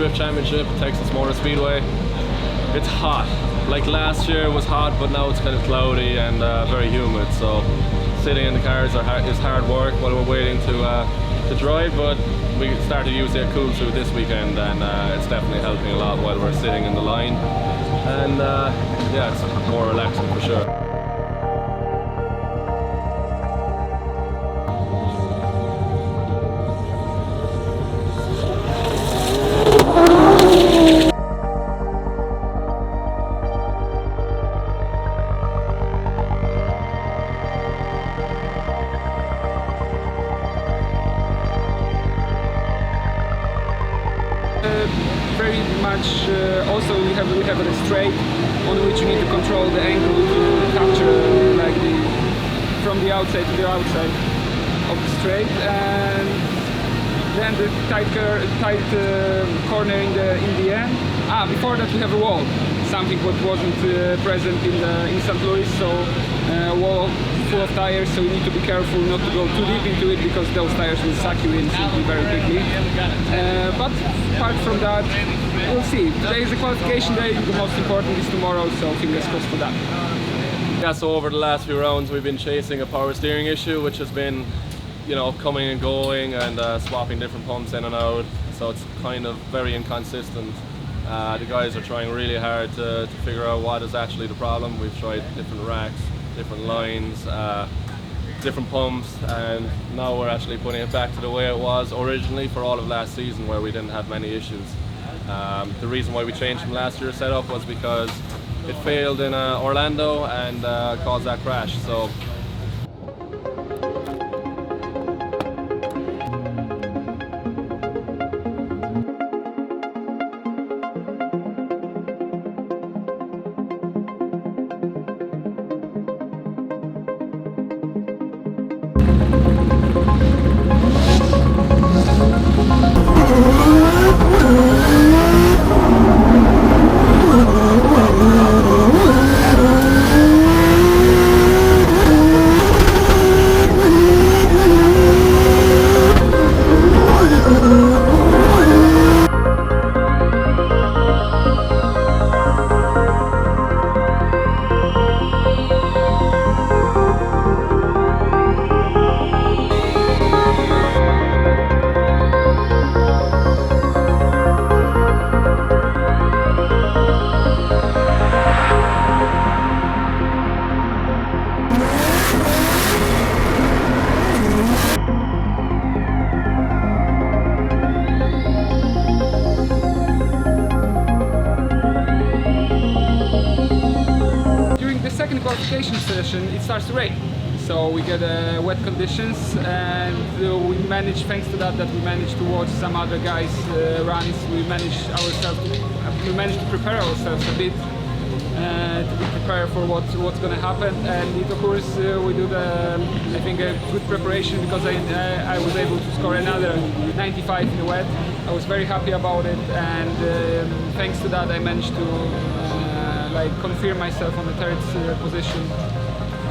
Drift Championship, Texas Motor Speedway. It's hot. Like last year was hot, but now it's kind of cloudy and very humid. So sitting in the cars is hard work while we're waiting to drive. But we started using a cool suit this weekend, and it's definitely helping a lot while we're sitting in the line. And yeah, it's more relaxing for sure. Very much. Also, we have a straight on which you need to control the angle to capture like from the outside to the outside of the straight, and then the tight corner in the end. Before that we have a wall, something what wasn't present in St. Louis. So wall full of tires, so you need to be careful not to go too deep into it because those tires will suck you in simply very quickly. But apart from that, we'll see. Today is a qualification day, the most important is tomorrow, so fingers crossed for that. Yeah, so over the last few rounds we've been chasing a power steering issue, which has been, you know, coming and going and swapping different pumps in and out, so it's kind of very inconsistent. The guys are trying really hard to figure out what is actually the problem. We've tried different racks, different lines, different pumps, and now we're actually putting it back to the way it was originally for all of last season, where we didn't have many issues. The reason why we changed from last year's setup was because it failed in Orlando and caused that crash. So qualification session, it starts to rain. So we get wet conditions, and we managed, thanks to that, we managed to watch some other guys' runs. We managed to prepare ourselves a bit to be prepared for what's going to happen. And it occurs we do I think a good preparation, because I was able to score another 95 in the wet. I was very happy about it, and thanks to that I managed to confirm myself on the third position,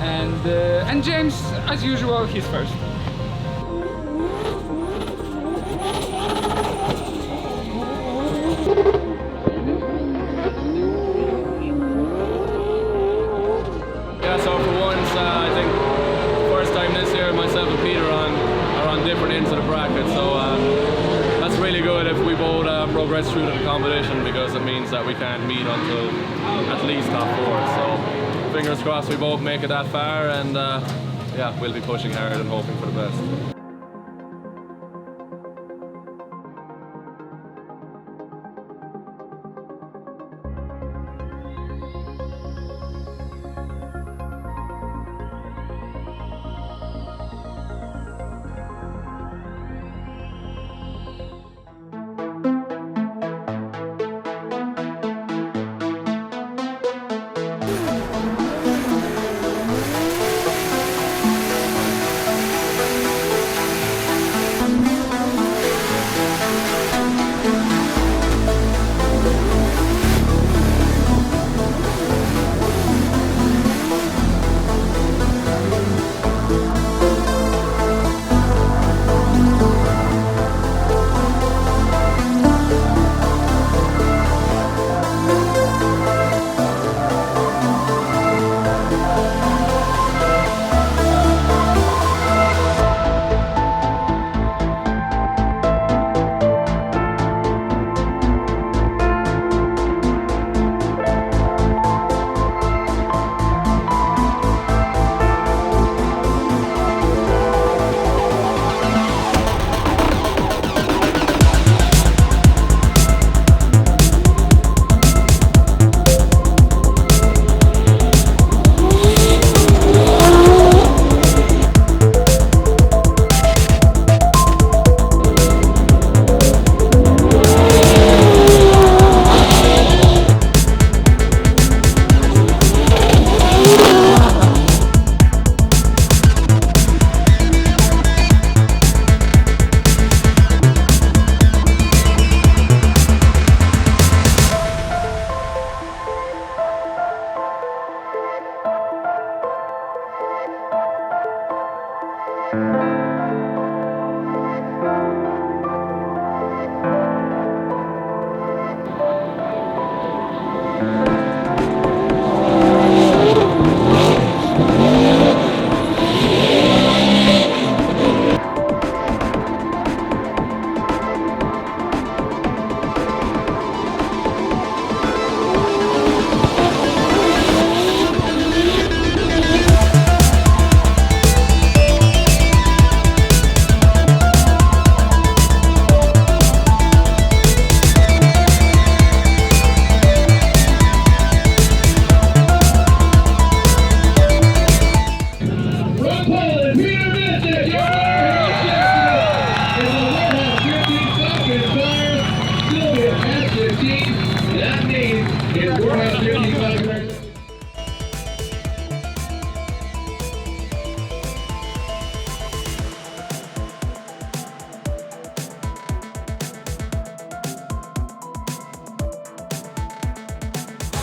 and James, as usual, he's first. Yeah, so for once, I think first time this year, myself and Peter are on different ends of the bracket, so that's really good if we both progress through to the competition, because it means that we can't meet until at least top 4. So fingers crossed we both make it that far, and yeah, we'll be pushing hard and hoping for the best.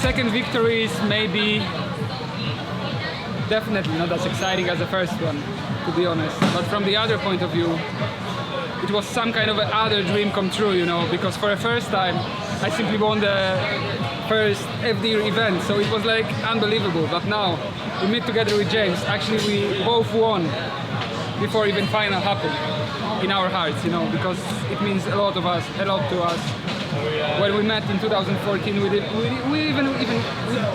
Second victory is maybe definitely not as exciting as the first one, to be honest. But from the other point of view, it was some kind of other dream come true, you know, because for the first time I simply won the first FD event, so it was like unbelievable. But now we meet together with James. Actually, we both won before even final happened in our hearts, you know, because it means a lot to us. When we met in 2014,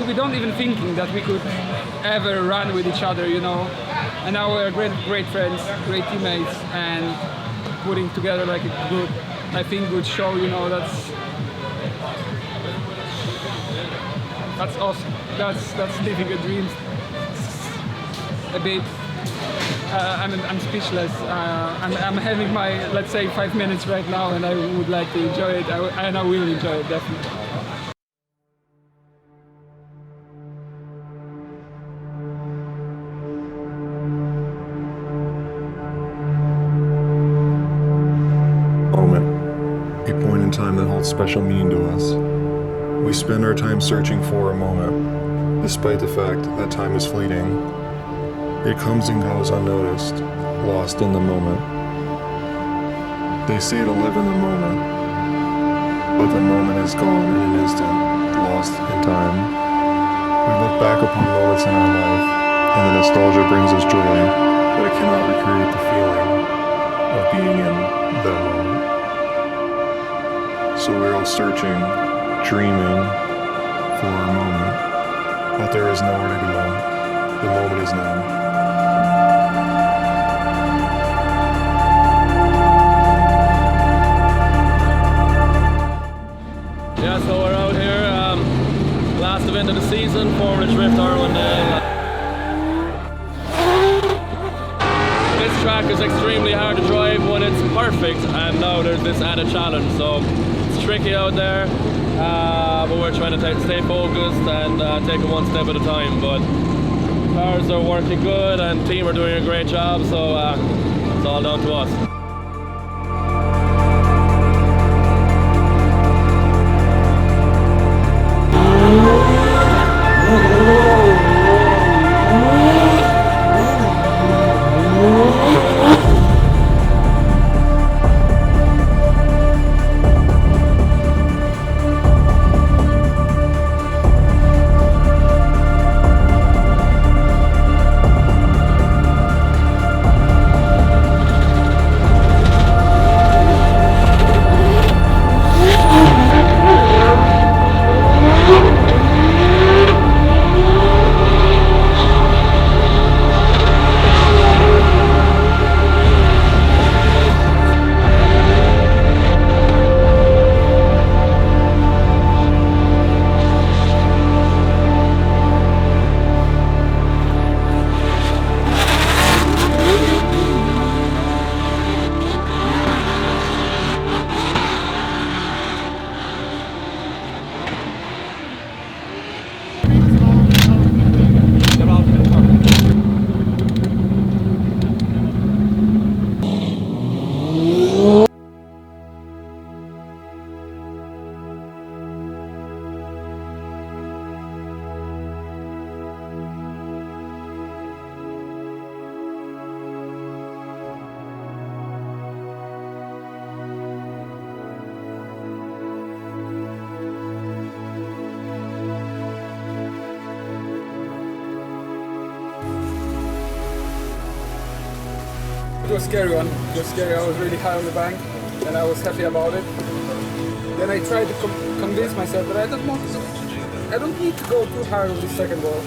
we don't even thinking that we could ever run with each other, you know. And now we're great friends, great teammates, and putting together like a good, I think, good show, you know. That's awesome. That's living a dream. A bit. I'm speechless. I'm having my, let's say, 5 minutes right now, and I would like to enjoy it, and I will enjoy it definitely. Moment, a point in time that holds special meaning to us. We spend our time searching for a moment, despite the fact that time is fleeting. It comes and goes unnoticed, lost in the moment. They say to live in the moment, but the moment is gone in an instant, lost in time. We look back upon moments in our life, and the nostalgia brings us joy, but it cannot recreate the feeling of being in that moment. So we're all searching, dreaming for a moment, but there is nowhere to go. The moment is now. Yeah, so we're out here, last event of the season, 4-inch Rift Irwindale. This track is extremely hard to drive when it's perfect, and now there's this added challenge, so it's tricky out there, but we're trying to stay focused and take it one step at a time. But cars are working good and team are doing a great job, so it's all down to us. It was a scary one. It was scary. I was really high on the bank, and I was happy about it. Then I tried to convince myself that I don't need to go too hard on the second ball.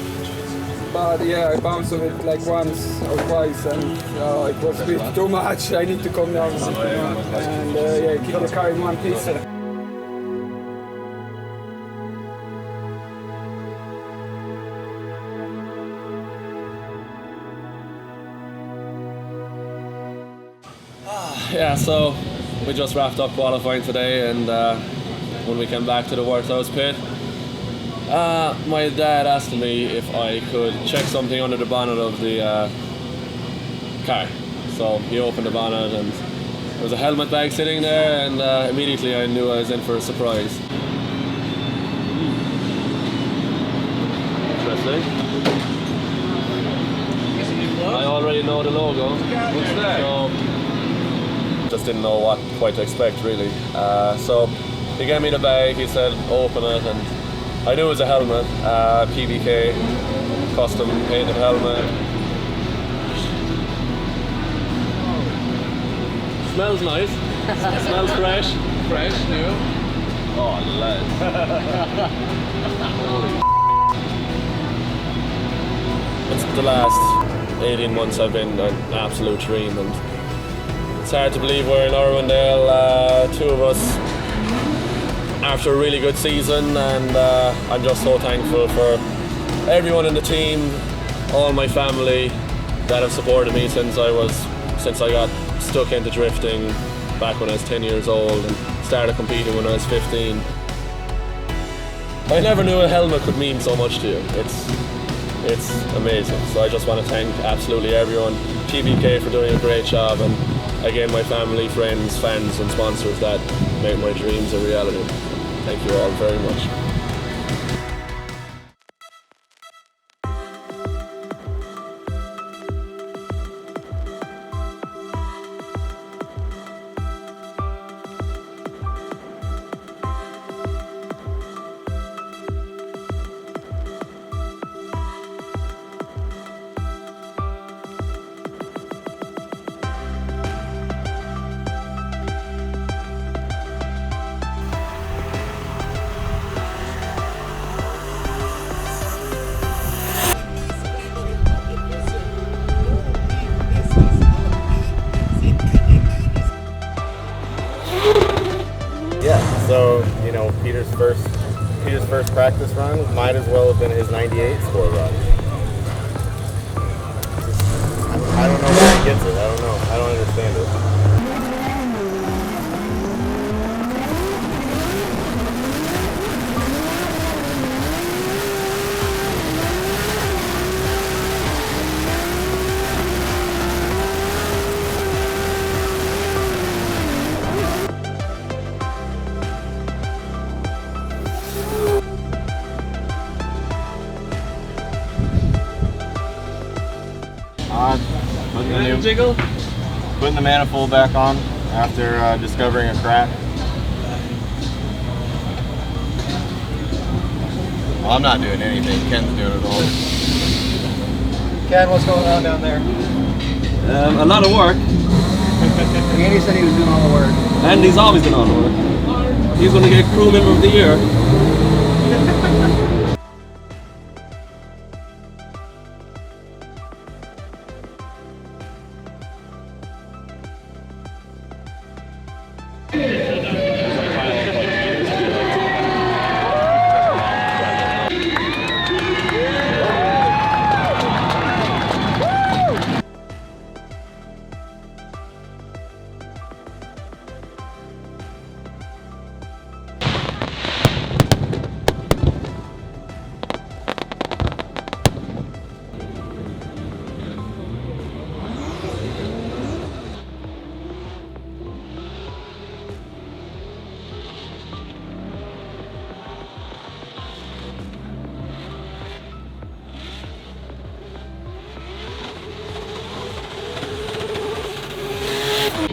But yeah, I bounced on it like once or twice, and it was a bit too much. I need to calm down and yeah, keep the car in one piece. Yeah, so we just wrapped up qualifying today, and when we came back to the workhouse pit, My dad asked me if I could check something under the bonnet of the car. So he opened the bonnet and there was a helmet bag sitting there, and immediately I knew I was in for a surprise. Interesting. I already know the logo. What's that? So, just didn't know what quite to expect really. So he gave me the bag, he said open it, and I knew it was a helmet, PBK, custom painted helmet. Smells nice. Smells fresh. Fresh, new. Oh, lad. It's the last 18 months have been an absolute dream, and it's hard to believe we're in Irwindale, two of us, after a really good season, and I'm just so thankful for everyone in the team, all my family that have supported me since I got stuck into drifting back when I was 10 years old and started competing when I was 15. I never knew a helmet could mean so much to you. It's amazing. So I just want to thank absolutely everyone, PBK for doing a great job, and again my family, friends, fans and sponsors that make my dreams a reality. Thank you all very much. Yeah, so you know Peter's first practice run might as well have been his 98 score run. I don't know where he gets it. I don't know. I don't understand it. Putting the manifold back on after discovering a crack. Well, I'm not doing anything. Ken's doing it all. Ken, what's going on down there? A lot of work. Andy said he was doing all the work. And he's always done all the work. He's going to get crew member of the year.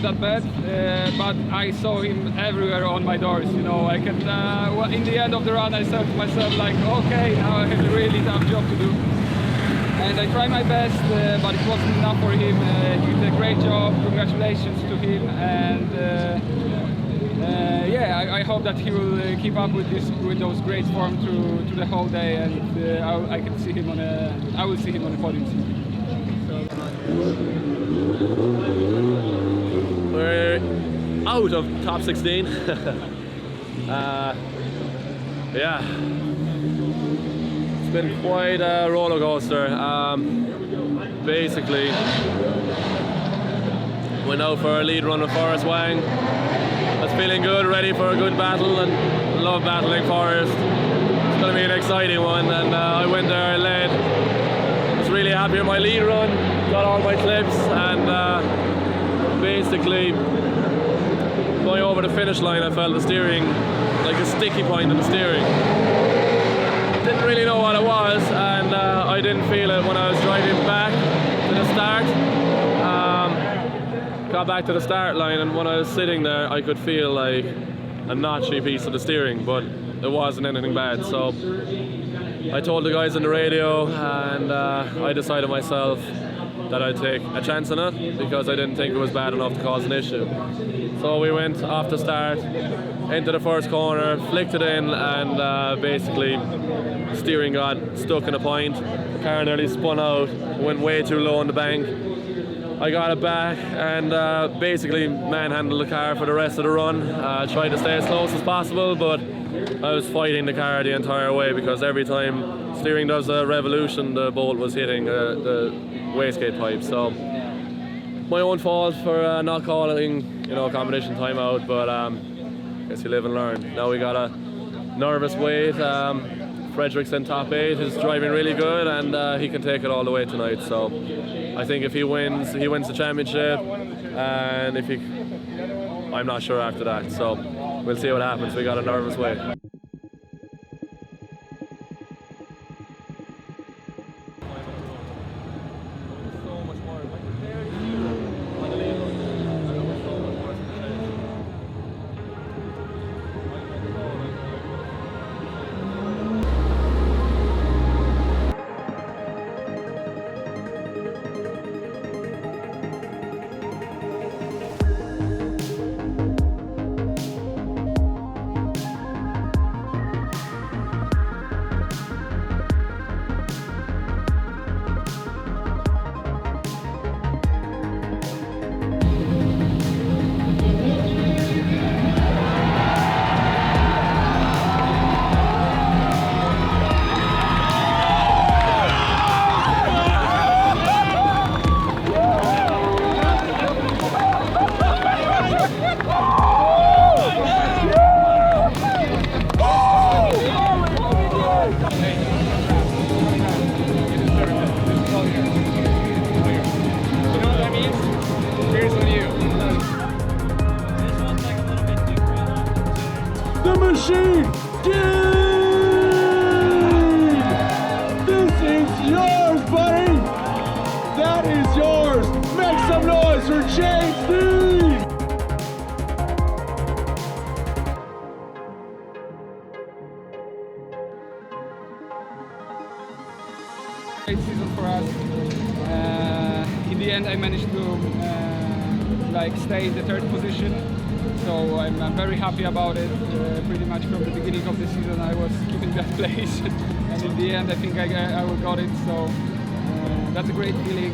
That bad, but I saw him everywhere on my doors. You know, I can. Well, in the end of the run, I said to myself, like, okay, now I have a really tough job to do, and I tried my best, but it wasn't enough for him. He did a great job. Congratulations to him, and yeah, I hope that he will keep up with those great form through the whole day, and I can see him I will see him on the podium soon. We're out of top 16. Yeah, it's been quite a roller coaster. Basically, went out for a lead run with Forrest Wang. I was feeling good, ready for a good battle, and love battling Forrest. it's going to be an exciting one, and I went there and led. I was really happy with my lead run, got all my clips, and basically going over the finish line I felt the steering, like a sticky point in the steering. Didn't really know what it was, and I didn't feel it when I was driving back to the start. Got back to the start line, and when I was sitting there I could feel like a notchy piece of the steering, but it wasn't anything bad. So I told the guys on the radio, and I decided myself that I'd take a chance on it because I didn't think it was bad enough to cause an issue. So we went off the start, into the first corner, flicked it in, and basically steering got stuck in a point. The car nearly spun out, went way too low on the bank. I got it back and basically manhandled the car for the rest of the run. Tried to stay as close as possible, but I was fighting the car the entire way because every time steering does a revolution, the bolt was hitting the wastegate pipe. So my own fault for not calling, competition timeout, but I guess you live and learn. Now we got a nervous wait. Frederick's in top 8, is driving really good, and he can take it all the way tonight. So I think if he wins the championship, and if he, I'm not sure after that. So we'll see what happens. We got a nervous wait. The machine, Dean! This is yours, buddy! That is yours! Make some noise for James Dean! Great season for us. In the end I managed to stay in the 3rd position. So I'm very happy about it. Pretty much from the beginning of the season I was keeping that place, and in the end I think I got it. So that's a great feeling.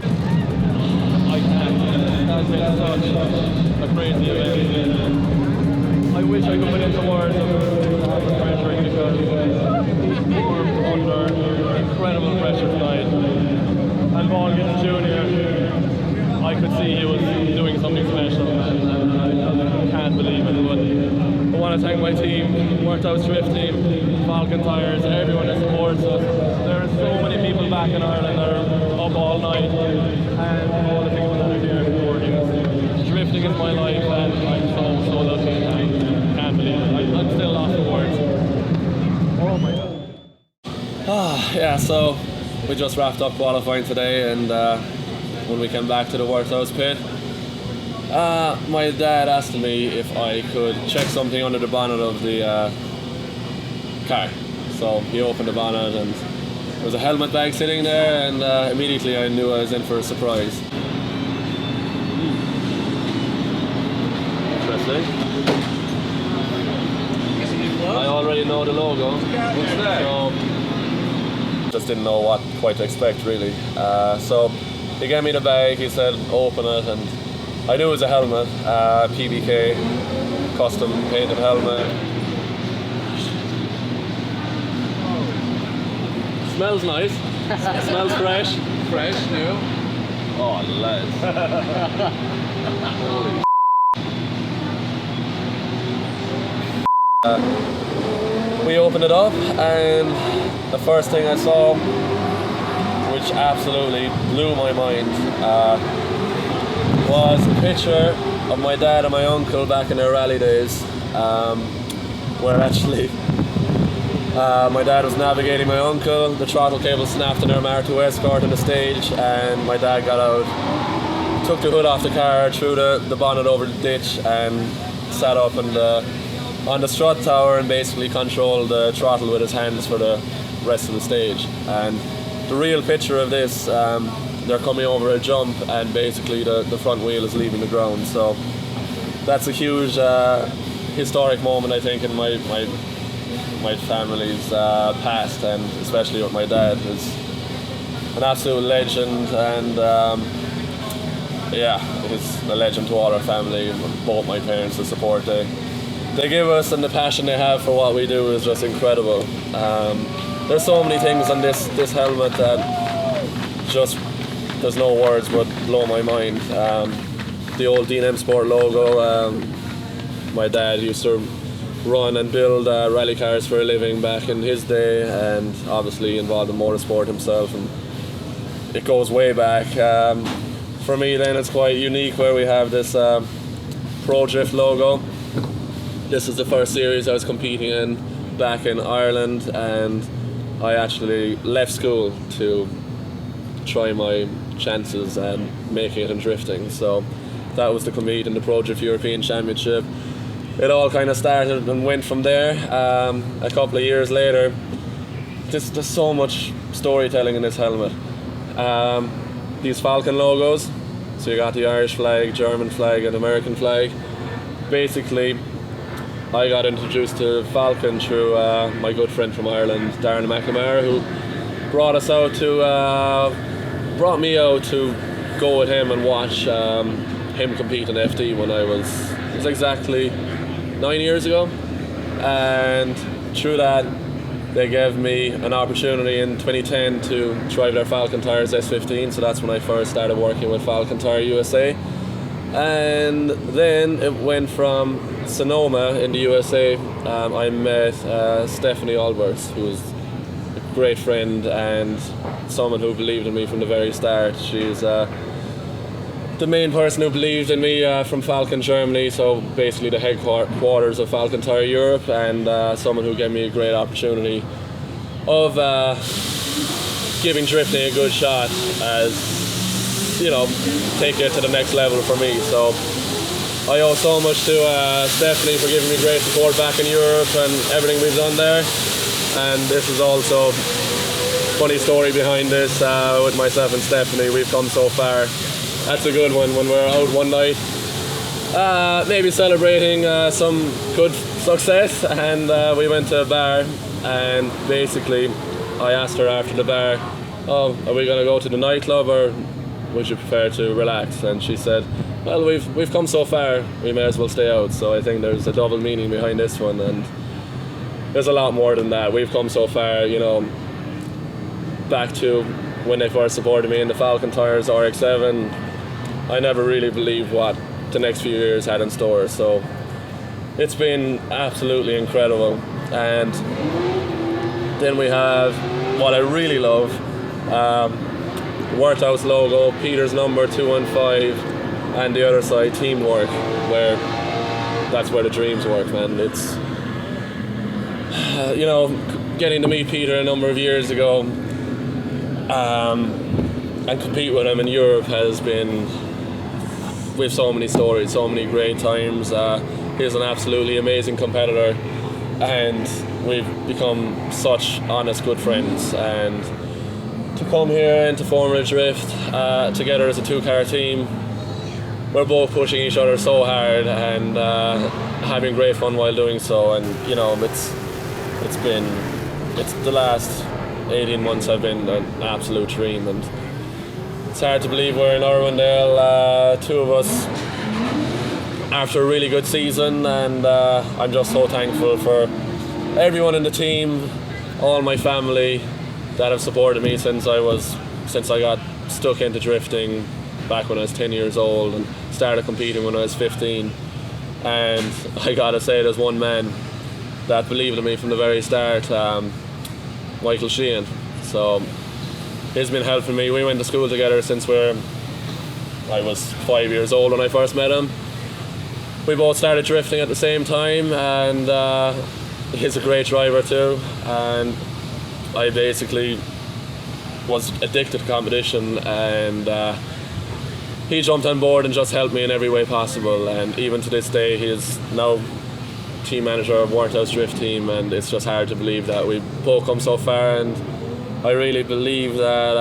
That's such a crazy event. I wish I could put into words of pressure because we were under incredible pressure tonight. And Paul getting Junior, I could see he was doing something special, and I can't believe it. But I want to thank my team, Workhouse Drift Team, Falcon Tires, everyone that supports us. There are so many people back in Ireland that are up all night, and all the people that are here supporting us. Drifting is my life, and I'm so lucky. I can't believe it. I'm still lost for words. Oh my God. Yeah, so we just wrapped up qualifying today, and when we came back to the Workhouse pit, my dad asked me if I could check something under the bonnet of the car. So he opened the bonnet and there was a helmet bag sitting there, and immediately I knew I was in for a surprise. Interesting. I already know the logo. What's that? So, just didn't know what quite to expect really. So he gave me the bag, he said open it, and I knew it was a helmet, PBK, custom painted helmet. Smells nice, smells fresh. Fresh, new. Oh lads. We we opened it up, and the first thing I saw, which absolutely blew my mind, was a picture of my dad and my uncle back in their rally days, where actually my dad was navigating my uncle, the throttle cable snapped in our Mark II Escort on the stage, and my dad got out, took the hood off the car, threw the bonnet over the ditch, and sat up on the strut tower and basically controlled the throttle with his hands for the rest of the stage. And the real picture of this, they're coming over a jump and basically the front wheel is leaving the ground. So that's a huge historic moment, I think, in my family's past, and especially with my dad, who's an absolute legend, and he's a legend to all our family, both my parents. The support they give us and the passion they have for what we do is just incredible. There's so many things on this helmet that just, there's no words but blow my mind. The old D&M Sport logo, my dad used to run and build rally cars for a living back in his day, and obviously involved in motorsport himself, and it goes way back. For me then it's quite unique where we have this Pro Drift logo. This is the first series I was competing in back in Ireland, and I actually left school to try my chances and making it in drifting. So that was to compete in the Pro Drift European Championship. It all kind of started and went from there. A couple of years later, there's so much storytelling in this helmet. These Falcon logos, so you got the Irish flag, German flag and American flag. Basically, I got introduced to Falcon through my good friend from Ireland, Darren McNamara, who brought me out to go with him and watch him compete in FD when it was exactly 9 years ago. And through that, they gave me an opportunity in 2010 to drive their Falcon Tires S15, so that's when I first started working with Falcon Tire USA. And then it went from Sonoma in the USA. I met Stephanie Alberts, who was a great friend and someone who believed in me from the very start. She's the main person who believed in me from Falcon Germany, so basically the headquarters of Falcon Tire Europe, and someone who gave me a great opportunity of giving drifting a good shot, as taking it to the next level for me. So I owe so much to Stephanie for giving me great support back in Europe and everything we've done there. And this is also a funny story behind this with myself and Stephanie. We've come so far. That's a good one. When we're out one night, maybe celebrating some good success, and we went to a bar, and basically I asked her after the bar, "Oh, are we going to go to the nightclub or would you prefer to relax?" And she said, "Well, we've come so far, we may as well stay out." So I think there's a double meaning behind this one, and there's a lot more than that. We've come so far, back to when they first supported me in the Falcon Tires RX-7. I never really believed what the next few years had in store. So it's been absolutely incredible. And then we have what I really love, Worthouse logo, Peter's number 215, and the other side teamwork, where that's where the dreams work, man. It's getting to meet Peter a number of years ago and compete with him in Europe has been, we have so many stories, so many great times. He's an absolutely amazing competitor, and we've become such honest good friends. And to come here into Formula Drift together as a two-car team, we're both pushing each other so hard and having great fun while doing so. And it's the last 18 months have been an absolute dream, and it's hard to believe we're in Irwindale, two of us, after a really good season. And I'm just so thankful for everyone in the team, all my family that have supported me since I got stuck into drifting back when I was 10 years old and started competing when I was 15. And I gotta say, there's one man that believed in me from the very start, Michael Sheehan. So he's been helping me. We went to school together since I was 5 years old when I first met him. We both started drifting at the same time, and he's a great driver too. And I basically was addicted to competition, and he jumped on board and just helped me in every way possible. And even to this day, he is now team manager of Warthouse Drift Team, and it's just hard to believe that we've both come so far. And I really believe that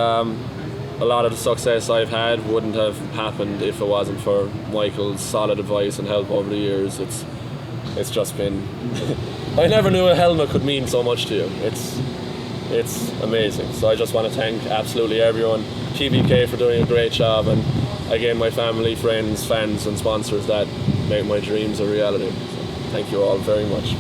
a lot of the success I've had wouldn't have happened if it wasn't for Michael's solid advice and help over the years. It's just been I never knew a helmet could mean so much to you. It's amazing. So I just want to thank absolutely everyone, TBK for doing a great job, and again my family, friends, fans and sponsors that make my dreams a reality. So thank you all very much.